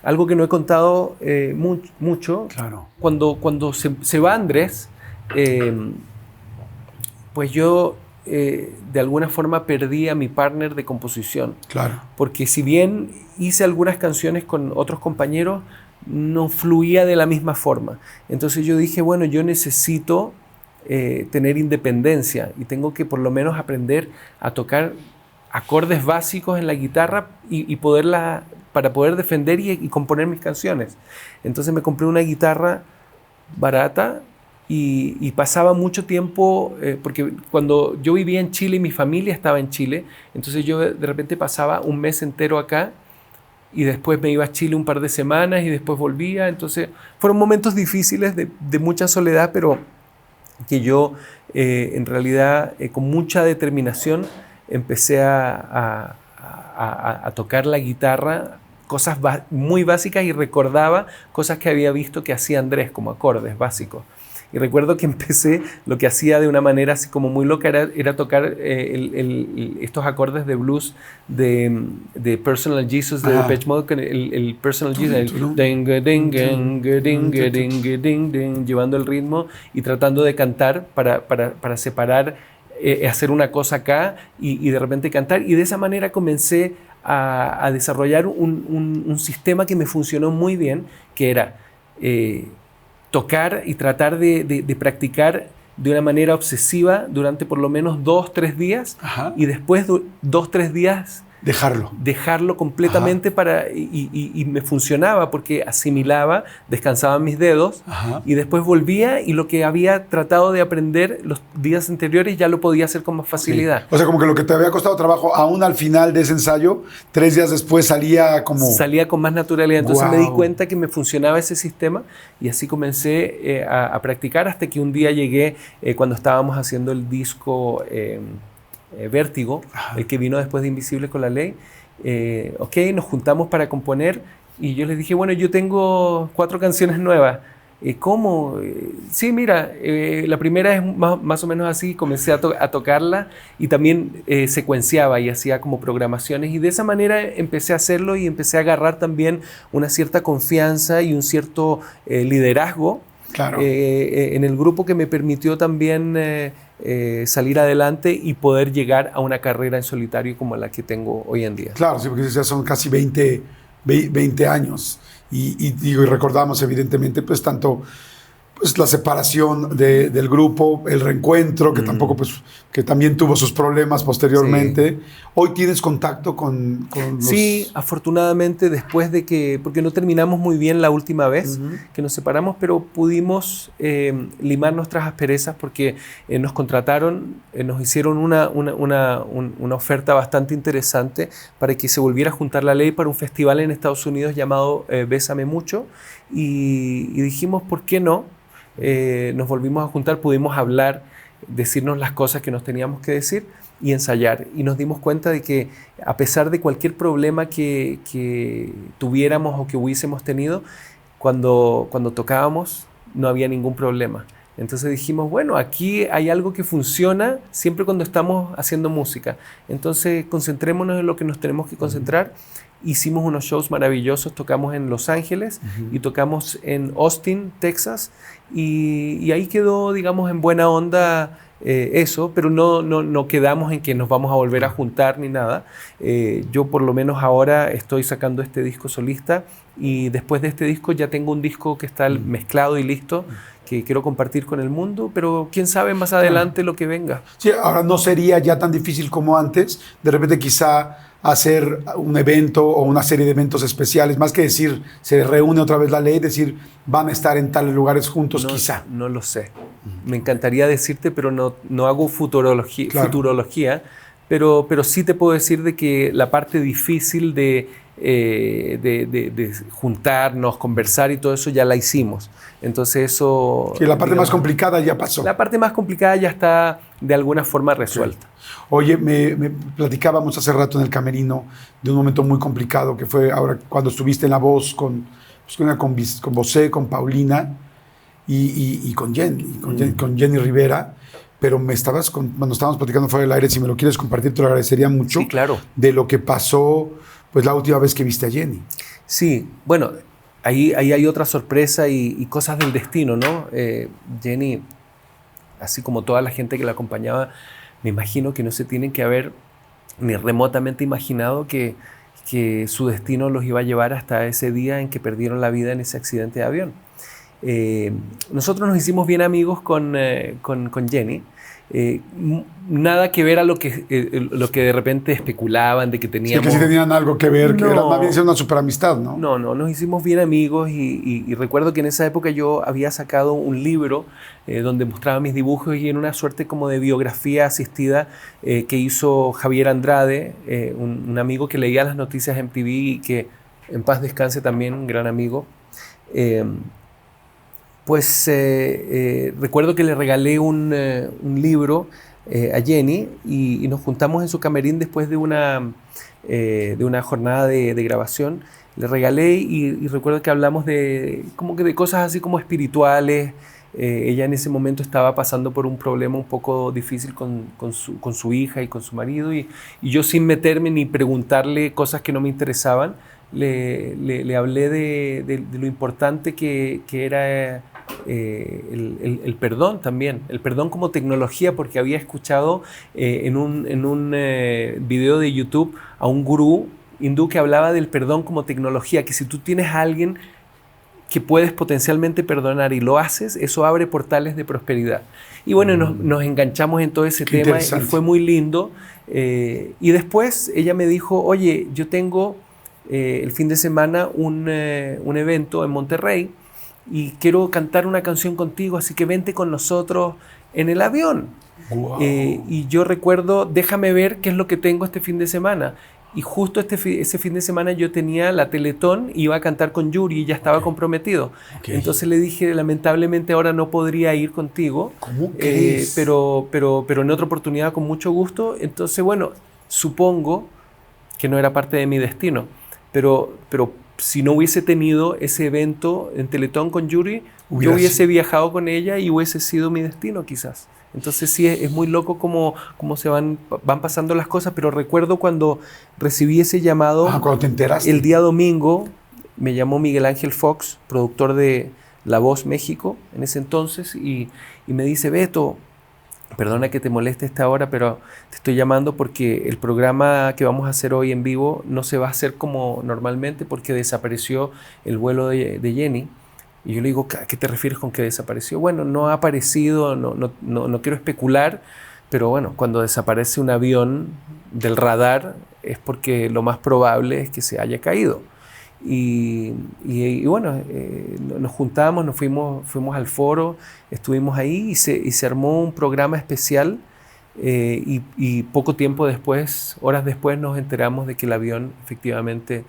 algo que no he contado mucho. Claro. Cuando se va Andrés, pues yo de alguna forma perdí a mi partner de composición. Claro. Porque si bien hice algunas canciones con otros compañeros, no fluía de la misma forma. Entonces yo dije, bueno, yo necesito tener independencia y tengo que por lo menos aprender a tocar acordes básicos en la guitarra para poder defender y componer mis canciones. Entonces me compré una guitarra barata y pasaba mucho tiempo, porque cuando yo vivía en Chile y mi familia estaba en Chile, entonces yo de repente pasaba un mes entero acá y después me iba a Chile un par de semanas y después volvía. Entonces fueron momentos difíciles de mucha soledad, pero que yo en realidad con mucha determinación empecé a tocar la guitarra, cosas muy básicas, y recordaba cosas que había visto que hacía Andrés como acordes básicos. Y recuerdo que empecé, lo que hacía de una manera así como muy loca era tocar estos acordes de blues de Personal Jesus de Depeche Mode, con el Personal Jesus, llevando el ritmo y tratando de cantar para separar, hacer una cosa acá y de repente cantar. Y de esa manera comencé a desarrollar un sistema que me funcionó muy bien, que era tocar y tratar de practicar de una manera obsesiva durante por lo menos 2-3 días. Ajá. Y después 2-3 días dejarlo completamente. Y me funcionaba porque asimilaba, descansaban mis dedos. Ajá. Y después volvía y lo que había tratado de aprender los días anteriores ya lo podía hacer con más facilidad. Sí. O sea, como que lo que te había costado trabajo aún al final de ese ensayo, 3 días después salía con más naturalidad. Entonces me di cuenta que me funcionaba ese sistema y así comencé a practicar hasta que un día llegué, cuando estábamos haciendo el disco Vértigo, el que vino después de Invisible con la Ley. Nos juntamos para componer y yo les dije, bueno, yo tengo 4 canciones nuevas. ¿Cómo? Sí, mira, la primera es más o menos así. Comencé a tocarla y también secuenciaba y hacía como programaciones, y de esa manera empecé a hacerlo y empecé a agarrar también una cierta confianza y un cierto liderazgo. Claro. En el grupo, que me permitió también salir adelante y poder llegar a una carrera en solitario como la que tengo hoy en día. Claro, sí, porque ya son casi 20 años y recordamos evidentemente pues tanto pues la separación del grupo, el reencuentro, que tampoco pues que también tuvo sus problemas posteriormente. Sí. ¿Hoy tienes contacto con los...? Sí, afortunadamente, después de que, porque no terminamos muy bien la última vez que nos separamos, pero pudimos limar nuestras asperezas porque nos contrataron, nos hicieron una oferta bastante interesante para que se volviera a juntar la ley para un festival en Estados Unidos llamado Bésame Mucho, y dijimos, ¿por qué no? Nos volvimos a juntar, pudimos hablar, decirnos las cosas que nos teníamos que decir y ensayar, y nos dimos cuenta de que a pesar de cualquier problema que tuviéramos o que hubiésemos tenido, cuando tocábamos no había ningún problema. Entonces dijimos, bueno, aquí hay algo que funciona siempre cuando estamos haciendo música, entonces concentrémonos en lo que nos tenemos que concentrar. Hicimos unos shows maravillosos, tocamos en Los Ángeles y tocamos en Austin, Texas, y ahí quedó, digamos, en buena onda eso, pero no quedamos en que nos vamos a volver a juntar ni nada. Yo por lo menos ahora estoy sacando este disco solista, y después de este disco ya tengo un disco que está mezclado y listo, que quiero compartir con el mundo, pero quién sabe más adelante lo que venga. Sí, ahora no sería ya tan difícil como antes, de repente quizá hacer un evento o una serie de eventos especiales, más que decir, se reúne otra vez la ley, decir, van a estar en tales lugares juntos, quizá. No lo sé. Me encantaría decirte, pero no hago futurología, pero sí te puedo decir de que la parte difícil de juntarnos, conversar y todo eso ya la hicimos. Entonces eso... Sí, la parte más complicada ya pasó. La parte más complicada ya está de alguna forma resuelta. Sí. Oye, me platicábamos hace rato en el camerino de un momento muy complicado que fue ahora cuando estuviste en La Voz con Bosé, con Paulina y con Jenny Rivera, pero cuando estábamos platicando fuera del aire, si me lo quieres compartir te lo agradecería mucho. Sí, claro. De lo que pasó pues la última vez que viste a Jenny. Sí, bueno, ahí hay otra sorpresa y cosas del destino, ¿no? Jenny, así como toda la gente que la acompañaba, me imagino que no se tienen que haber ni remotamente imaginado que su destino los iba a llevar hasta ese día en que perdieron la vida en ese accidente de avión. Nosotros nos hicimos bien amigos con Jenny. Nada que ver a lo que de repente especulaban de que teníamos. Sí, que sí tenían algo que ver, que No. era más bien una superamistad, ¿no? No, nos hicimos bien amigos y recuerdo que en esa época yo había sacado un libro donde mostraba mis dibujos y en una suerte como de biografía asistida que hizo Javier Andrade, un amigo que leía las noticias en TV y que en paz descanse también, un gran amigo. Recuerdo que le regalé un libro a Jenny y nos juntamos en su camerín después de una jornada de grabación. Le regalé y recuerdo que hablamos de cosas así como espirituales. Ella en ese momento estaba pasando por un problema un poco difícil con su hija y con su marido y yo, sin meterme ni preguntarle cosas que no me interesaban, le hablé de lo importante que era el perdón también, el perdón como tecnología, porque había escuchado en un video de YouTube a un gurú hindú que hablaba del perdón como tecnología, que si tú tienes a alguien que puedes potencialmente perdonar y lo haces, eso abre portales de prosperidad. Y bueno, nos enganchamos en todo ese tema y fue muy lindo. Y después ella me dijo, oye, yo tengo el fin de semana un evento en Monterrey y quiero cantar una canción contigo, así que vente con nosotros en el avión. Wow. Y yo recuerdo, déjame ver qué es lo que tengo este fin de semana. Y justo ese fin de semana yo tenía la Teletón, iba a cantar con Yuri y ya estaba comprometido. Entonces le dije, lamentablemente ahora no podría ir contigo. ¿Cómo crees? Pero en otra oportunidad con mucho gusto. Entonces, bueno, supongo que no era parte de mi destino. Pero si no hubiese tenido ese evento en Teletón con Yuri, yo hubiese viajado con ella y hubiese sido mi destino quizás. Entonces sí, es muy loco cómo se van pasando las cosas, pero recuerdo cuando recibí ese llamado, cuando te enteraste. El día domingo, me llamó Miguel Ángel Fox, productor de La Voz México en ese entonces, y me dice, Beto, perdona que te moleste esta hora, pero te estoy llamando porque el programa que vamos a hacer hoy en vivo no se va a hacer como normalmente porque desapareció el vuelo de Jenny. Y yo le digo, ¿a qué te refieres con que desapareció? Bueno, no ha aparecido, no quiero especular, pero bueno, cuando desaparece un avión del radar es porque lo más probable es que se haya caído. Y bueno, nos juntamos, nos fuimos al foro, estuvimos ahí y se armó un programa especial y poco tiempo después, horas después, nos enteramos de que el avión efectivamente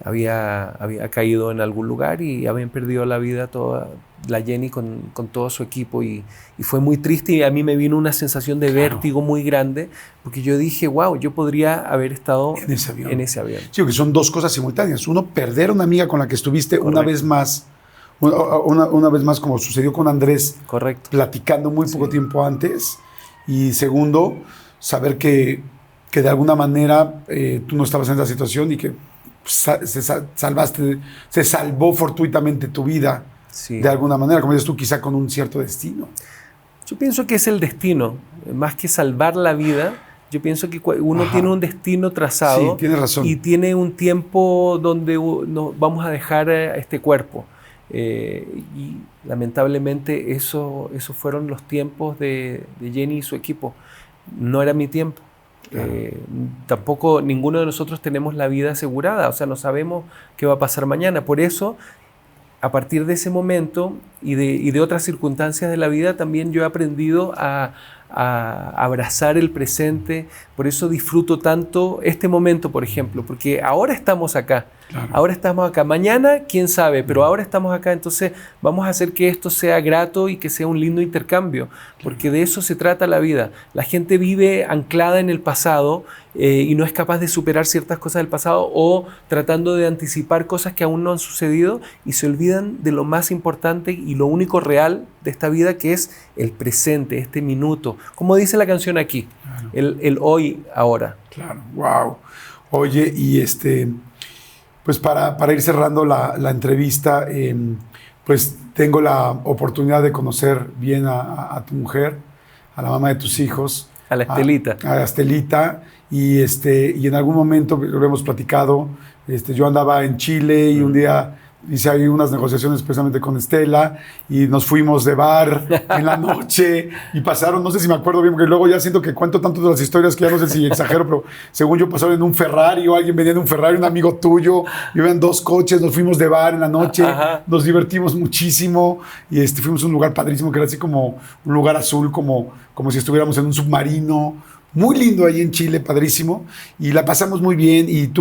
había caído en algún lugar y habían perdido la vida toda la Jenny con todo su equipo y fue muy triste y a mí me vino una sensación de vértigo muy grande porque yo dije, wow, yo podría haber estado en ese avión. Sí, porque son dos cosas simultáneas. Uno, perder a una amiga con la que estuviste una vez más como sucedió con Andrés. Correcto. Platicando muy poco tiempo antes. Y segundo, saber que de alguna manera tú no estabas en esa situación y que se salvó fortuitamente tu vida de alguna manera, como dices tú, quizá con un cierto destino. Yo pienso que es el destino, más que salvar la vida. Yo pienso que uno tiene un destino trazado. Sí, tienes razón. Y tiene un tiempo donde vamos a dejar este cuerpo. Y lamentablemente eso fueron los tiempos de Jenny y su equipo. No era mi tiempo. Claro. Tampoco ninguno de nosotros tenemos la vida asegurada, o sea, no sabemos qué va a pasar mañana. Por eso, a partir de ese momento y de otras circunstancias de la vida, también yo he aprendido a abrazar el presente. Por eso disfruto tanto este momento, por ejemplo, porque ahora estamos acá. Claro. Ahora estamos acá. Mañana, quién sabe, pero ahora estamos acá. Entonces vamos a hacer que esto sea grato y que sea un lindo intercambio, porque de eso se trata la vida. La gente vive anclada en el pasado y no es capaz de superar ciertas cosas del pasado o tratando de anticipar cosas que aún no han sucedido y se olvidan de lo más importante y lo único real de esta vida, que es el presente, este minuto. Como dice la canción aquí, claro. el hoy, ahora. Claro, wow. Oye, y pues para ir cerrando la entrevista, pues tengo la oportunidad de conocer bien a tu mujer, a la mamá de tus hijos. A la Estelita. A la Estelita. Y en algún momento, lo hemos platicado, yo andaba en Chile y un día hice ahí unas negociaciones precisamente con Estela y nos fuimos de bar en la noche y pasaron, no sé si me acuerdo bien, porque luego ya siento que cuento tanto de las historias que ya no sé si exagero, pero según yo pasaron en un Ferrari o alguien venía en un Ferrari, un amigo tuyo, y iban 2 coches, nos fuimos de bar en la noche, nos divertimos muchísimo y fuimos a un lugar padrísimo que era así como un lugar azul, como si estuviéramos en un submarino. Muy lindo ahí en Chile, padrísimo, y la pasamos muy bien y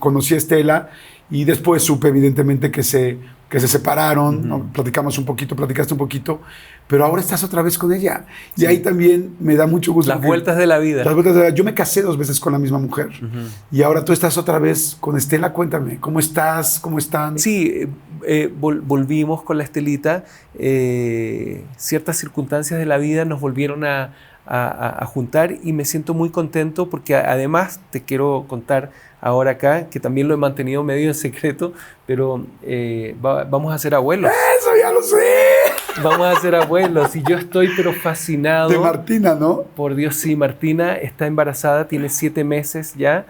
conocí a Estela y después supe evidentemente que se separaron, ¿no? Platicaste un poquito, pero ahora estás otra vez con ella y ahí también me da mucho gusto. Las vueltas de la vida. Yo me casé 2 veces con la misma mujer y ahora tú estás otra vez con Estela. Cuéntame, ¿cómo estás? ¿Cómo están? Sí, volvimos con la Estelita. Ciertas circunstancias de la vida nos volvieron a juntar y me siento muy contento porque además te quiero contar ahora acá, que también lo he mantenido medio en secreto, pero vamos a ser abuelos. ¡Eso ya lo sé! Vamos a ser abuelos y yo estoy pero fascinado. De Martina, ¿no? Por Dios, sí, Martina está embarazada, tiene 7 meses ya,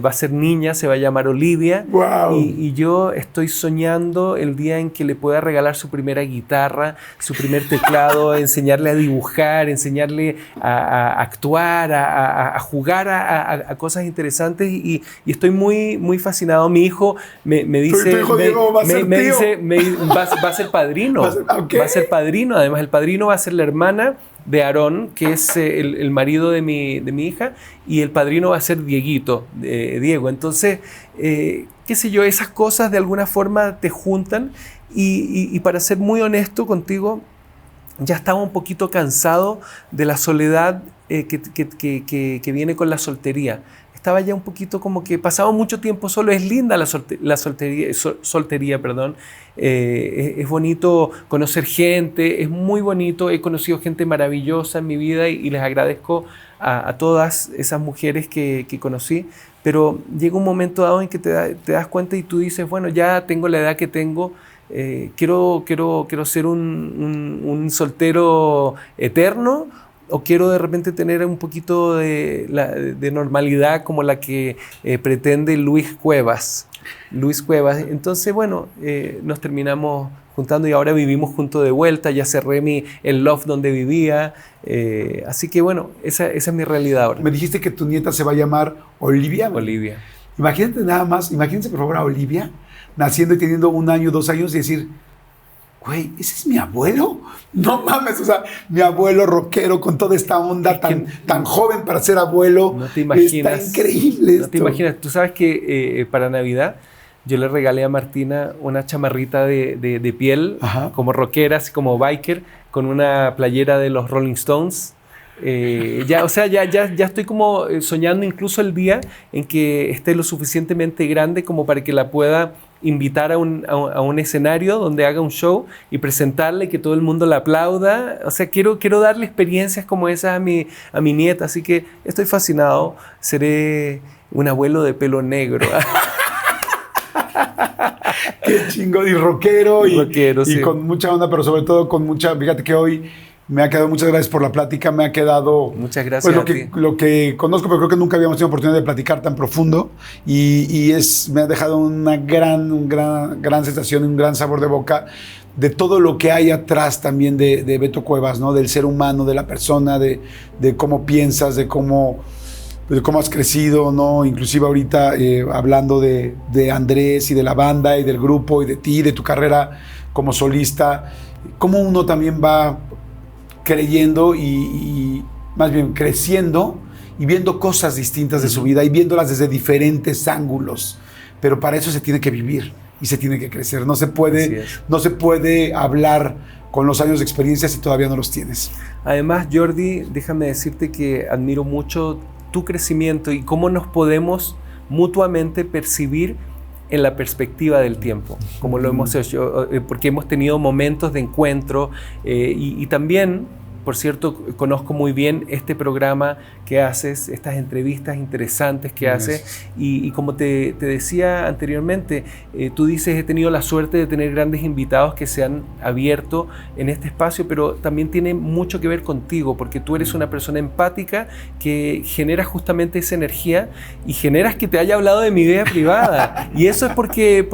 va a ser niña, se va a llamar Olivia. Wow. Y yo estoy soñando el día en que le pueda regalar su primera guitarra, su primer teclado, enseñarle a dibujar, enseñarle a actuar, a jugar a cosas interesantes y estoy muy, muy fascinado. Mi hijo me dice... Tu hijo Diego va a ser tío. Va a ser padrino. Va a ser padrino. Además, el padrino va a ser la hermana de Aarón, que es el marido de mi hija, y el padrino va a ser Dieguito, Diego. Entonces, qué sé yo, esas cosas de alguna forma te juntan y para ser muy honesto contigo, ya estaba un poquito cansado de la soledad que viene con la soltería. Estaba ya un poquito como que pasaba mucho tiempo solo. Es linda la soltería, perdón. Es bonito conocer gente, es muy bonito. He conocido gente maravillosa en mi vida y les agradezco a todas esas mujeres que conocí. Pero llega un momento dado en que te das cuenta y tú dices, bueno, ya tengo la edad que tengo. Quiero ser un soltero eterno. ¿O quiero de repente tener un poquito de normalidad como la que pretende Luis Cuevas? Entonces, bueno, nos terminamos juntando y ahora vivimos juntos de vuelta. Ya cerré el loft donde vivía. Así que, bueno, esa es mi realidad ahora. Me dijiste que tu nieta se va a llamar Olivia. Olivia. Imagínate nada más, imagínense por favor a Olivia naciendo y teniendo 1 año, 2 años y decir... Güey, ¿ese es mi abuelo? No mames, o sea, mi abuelo rockero con toda esta onda tan joven para ser abuelo. No te imaginas. Está increíble esto. No te imaginas. Tú sabes que para Navidad yo le regalé a Martina una chamarrita de piel, como rockera, así como biker, con una playera de los Rolling Stones. Ya estoy como soñando incluso el día en que esté lo suficientemente grande como para que la pueda invitar a un escenario donde haga un show y presentarle, que todo el mundo la aplauda. O sea, quiero darle experiencias como esas a mi nieta, así que estoy fascinado. Seré un abuelo de pelo negro. Qué chingón, y rockero, sí. Con mucha onda, pero sobre todo con mucha... Fíjate que hoy me ha quedado, muchas gracias por la plática, me ha quedado... Muchas gracias pues, lo que conozco, pero creo que nunca habíamos tenido oportunidad de platicar tan profundo y me ha dejado una gran sensación, un gran sabor de boca de todo lo que hay atrás también de Beto Cuevas, ¿no? Del ser humano, de la persona, de cómo piensas, de cómo has crecido, ¿no? Inclusive ahorita hablando de Andrés y de la banda y del grupo y de ti, de tu carrera como solista, cómo uno también va creyendo y más bien creciendo y viendo cosas distintas de su vida y viéndolas desde diferentes ángulos. Pero para eso se tiene que vivir y se tiene que crecer. No se puede hablar con los años de experiencia si todavía no los tienes. Además, Jordi, déjame decirte que admiro mucho tu crecimiento y cómo nos podemos mutuamente percibir en la perspectiva del tiempo, como lo hemos hecho, porque hemos tenido momentos de encuentro y también, por cierto, conozco muy bien este programa que haces, estas entrevistas interesantes que haces. Y como te decía anteriormente, tú dices, he tenido la suerte de tener grandes invitados que se han abierto en este espacio, pero también tiene mucho que ver contigo, porque tú eres una persona empática que genera justamente esa energía y generas que te haya hablado de mi vida privada. Y eso es porque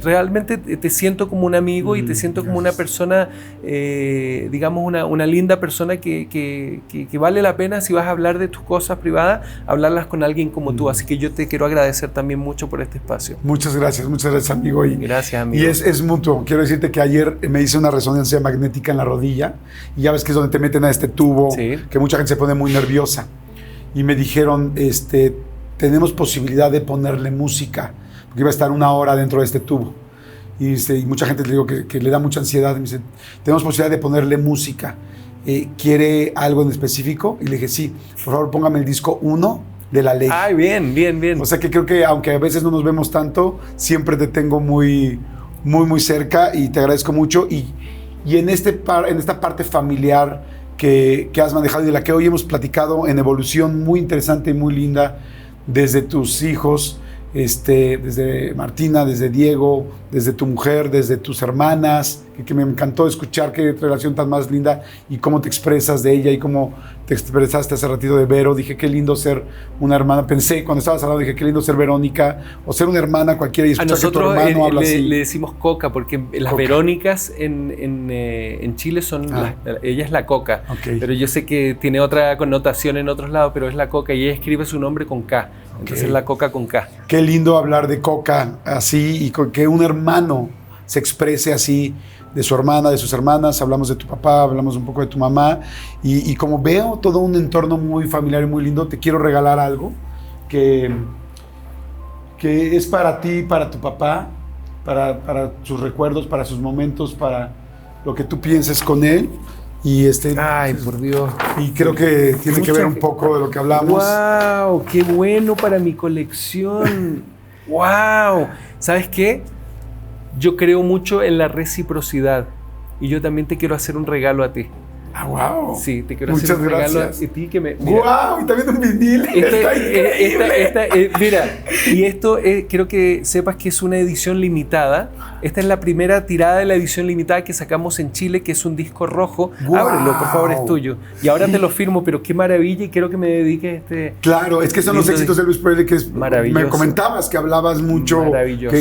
realmente te siento como un amigo y te siento como una persona, digamos, una linda persona que vale la pena, si vas a hablar de tus cosas privadas, hablarlas con alguien como tú. Así que yo te quiero agradecer también mucho por este espacio. Muchas gracias, amigo. Gracias, amigo. Y es mutuo. Quiero decirte que ayer me hice una resonancia magnética en la rodilla y ya ves que es donde te meten a este tubo, que mucha gente se pone muy nerviosa. Y me dijeron, tenemos posibilidad de ponerle música, porque iba a estar 1 hora dentro de este tubo. Y mucha gente le digo que le da mucha ansiedad. Y me dice, tenemos posibilidad de ponerle música. ¿Quiere algo en específico? Y le dije, sí, por favor póngame el disco 1 de La Ley. Ay, bien. O sea que creo que aunque a veces no nos vemos tanto, siempre te tengo muy cerca y te agradezco mucho. Y en esta parte familiar que has manejado y de la que hoy hemos platicado en evolución muy interesante y muy linda, desde tus hijos, desde Martina, desde Diego, desde tu mujer, desde tus hermanas, que me encantó escuchar qué relación tan más linda y cómo te expresas de ella y cómo te expresaste hace ratito de Vero. Dije, qué lindo ser una hermana. Pensé, cuando estabas hablando, dije, qué lindo ser Verónica o ser una hermana cualquiera y escuchar que tu hermano habla así. Le decimos Coca porque las Verónicas en Chile son, ella es la Coca, pero yo sé que tiene otra connotación en otros lados, pero es la Coca y ella escribe su nombre con K, entonces es la Coca con K. Qué lindo hablar de Coca así y que un hermano se exprese así de su hermana, de sus hermanas. Hablamos de tu papá, hablamos un poco de tu mamá y como veo todo un entorno muy familiar y muy lindo, te quiero regalar algo que es para ti, para tu papá, para sus recuerdos, para sus momentos, para lo que tú pienses con él. Y ay, por Dios. Y creo que tiene que ver un poco de lo que hablamos. ¡Wow! ¡Qué bueno para mi colección! ¡Wow! ¿Sabes qué? Yo creo mucho en la reciprocidad y yo también te quiero hacer un regalo a ti. Ah, wow. Sí, te quiero hacer un regalo a ti que me... Wow, y también un vinil. Está increíble. Mira, y esto quiero que sepas que es una edición limitada. Esta es la primera tirada de la edición limitada que sacamos en Chile, que es un disco rojo. Wow. Ábrelo, por favor, es tuyo. Y ahora te lo firmo, pero qué maravilla y quiero que me dediques Claro, es que son los éxitos de Elvis Presley que es maravilloso. Me comentabas que hablabas mucho,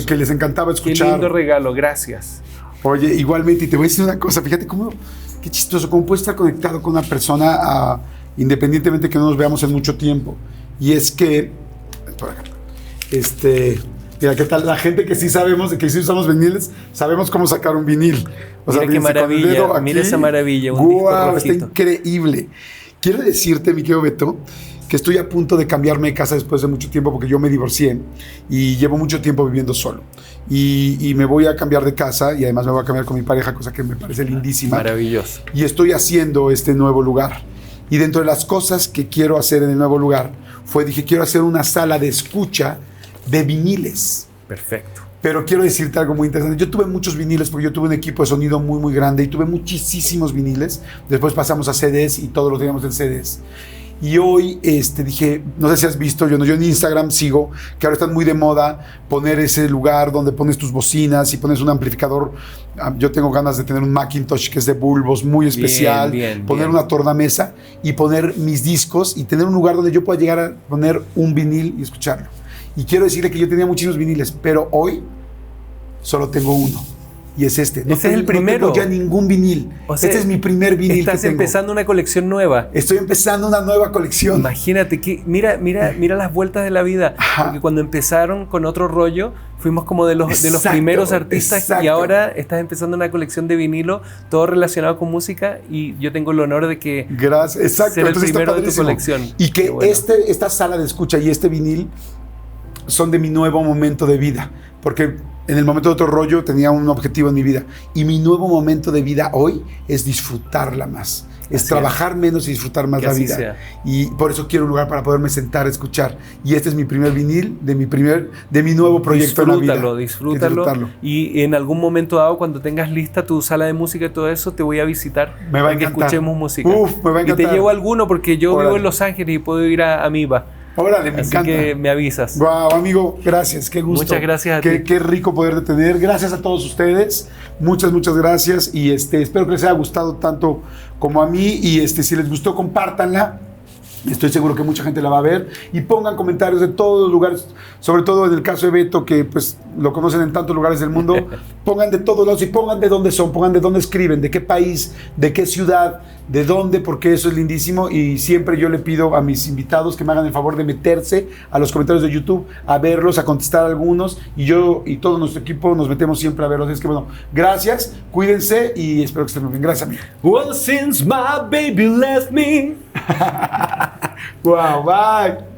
que les encantaba escuchar. Qué lindo regalo, gracias. Oye, igualmente, y te voy a decir una cosa, fíjate cómo... Qué chistoso, cómo puedes estar conectado con una persona independientemente que no nos veamos en mucho tiempo. Y es que, por acá, mira, ¿qué tal? La gente que sí sabemos, que sí usamos viniles, sabemos cómo sacar un vinil. O mira qué maravilla, aquí, mira esa maravilla, un disco rojito. Está increíble. Quiero decirte, mi querido Beto, que estoy a punto de cambiarme de casa después de mucho tiempo porque yo me divorcié y llevo mucho tiempo viviendo solo. Y me voy a cambiar de casa y además me voy a cambiar con mi pareja, cosa que me parece lindísima. Maravilloso. Y estoy haciendo este nuevo lugar. Y dentro de las cosas que quiero hacer en el nuevo lugar dije, quiero hacer una sala de escucha de viniles. Perfecto. Pero quiero decirte algo muy interesante. Yo tuve muchos viniles porque yo tuve un equipo de sonido muy, muy grande y tuve muchísimos viniles. Después pasamos a CDs y todos los teníamos en CDs. Y hoy dije, no sé si has visto, yo en Instagram sigo, que ahora están muy de moda poner ese lugar donde pones tus bocinas y pones un amplificador. Yo tengo ganas de tener un Macintosh que es de bulbos muy especial, poner una tornamesa y poner mis discos y tener un lugar donde yo pueda llegar a poner un vinil y escucharlo. Y quiero decirle que yo tenía muchísimos viniles, pero hoy solo tengo uno. Y es este. No es el primero. No tengo ya ningún vinil. O sea, este es mi primer vinil que tengo. Estás empezando una colección nueva. Estoy empezando una nueva colección. Imagínate, mira las vueltas de la vida. Ajá. Porque cuando empezaron con otro rollo, fuimos como de los primeros artistas. Exacto. Y ahora estás empezando una colección de vinilo, todo relacionado con música. Y yo tengo el honor de que ser el primero de tu colección. Y que esta sala de escucha y este vinil son de mi nuevo momento de vida. Porque en el momento de otro rollo tenía un objetivo en mi vida. Y mi nuevo momento de vida hoy es disfrutarla más. es Así trabajar menos y disfrutar más Que la así vida. sea. Y por eso quiero un lugar para poderme sentar a escuchar. Y este es mi primer vinil de mi nuevo proyecto en la vida. Disfrútalo. Y en algún momento dado, cuando tengas lista tu sala de música y todo eso, te voy a visitar. Me va a para que encantar. escuchemos música. Uf, me va a encantar. Y te llevo alguno porque yo Órale. vivo en Los Ángeles y puedo ir a Miba. Órale, me Así encanta. que me avisas. Wow, amigo, gracias, qué gusto. Muchas gracias a qué, ti. Qué rico poder tener. Gracias a todos ustedes. Muchas gracias. Y espero que les haya gustado tanto como a mí. Y si les gustó, compártanla. Estoy seguro que mucha gente la va a ver. Y pongan comentarios de todos los lugares, sobre todo en el caso de Beto, que pues lo conocen en tantos lugares del mundo. Pongan de todos lados y pongan de dónde son, pongan de dónde escriben, de qué país, de qué ciudad, de dónde, porque eso es lindísimo. Y siempre yo le pido a mis invitados que me hagan el favor de meterse a los comentarios de YouTube, a verlos, a contestar algunos. Y yo y todo nuestro equipo nos metemos siempre a verlos. Es que bueno, gracias, cuídense y espero que estén muy bien. Gracias, amigo. Well, since my baby left me. Wow, bye.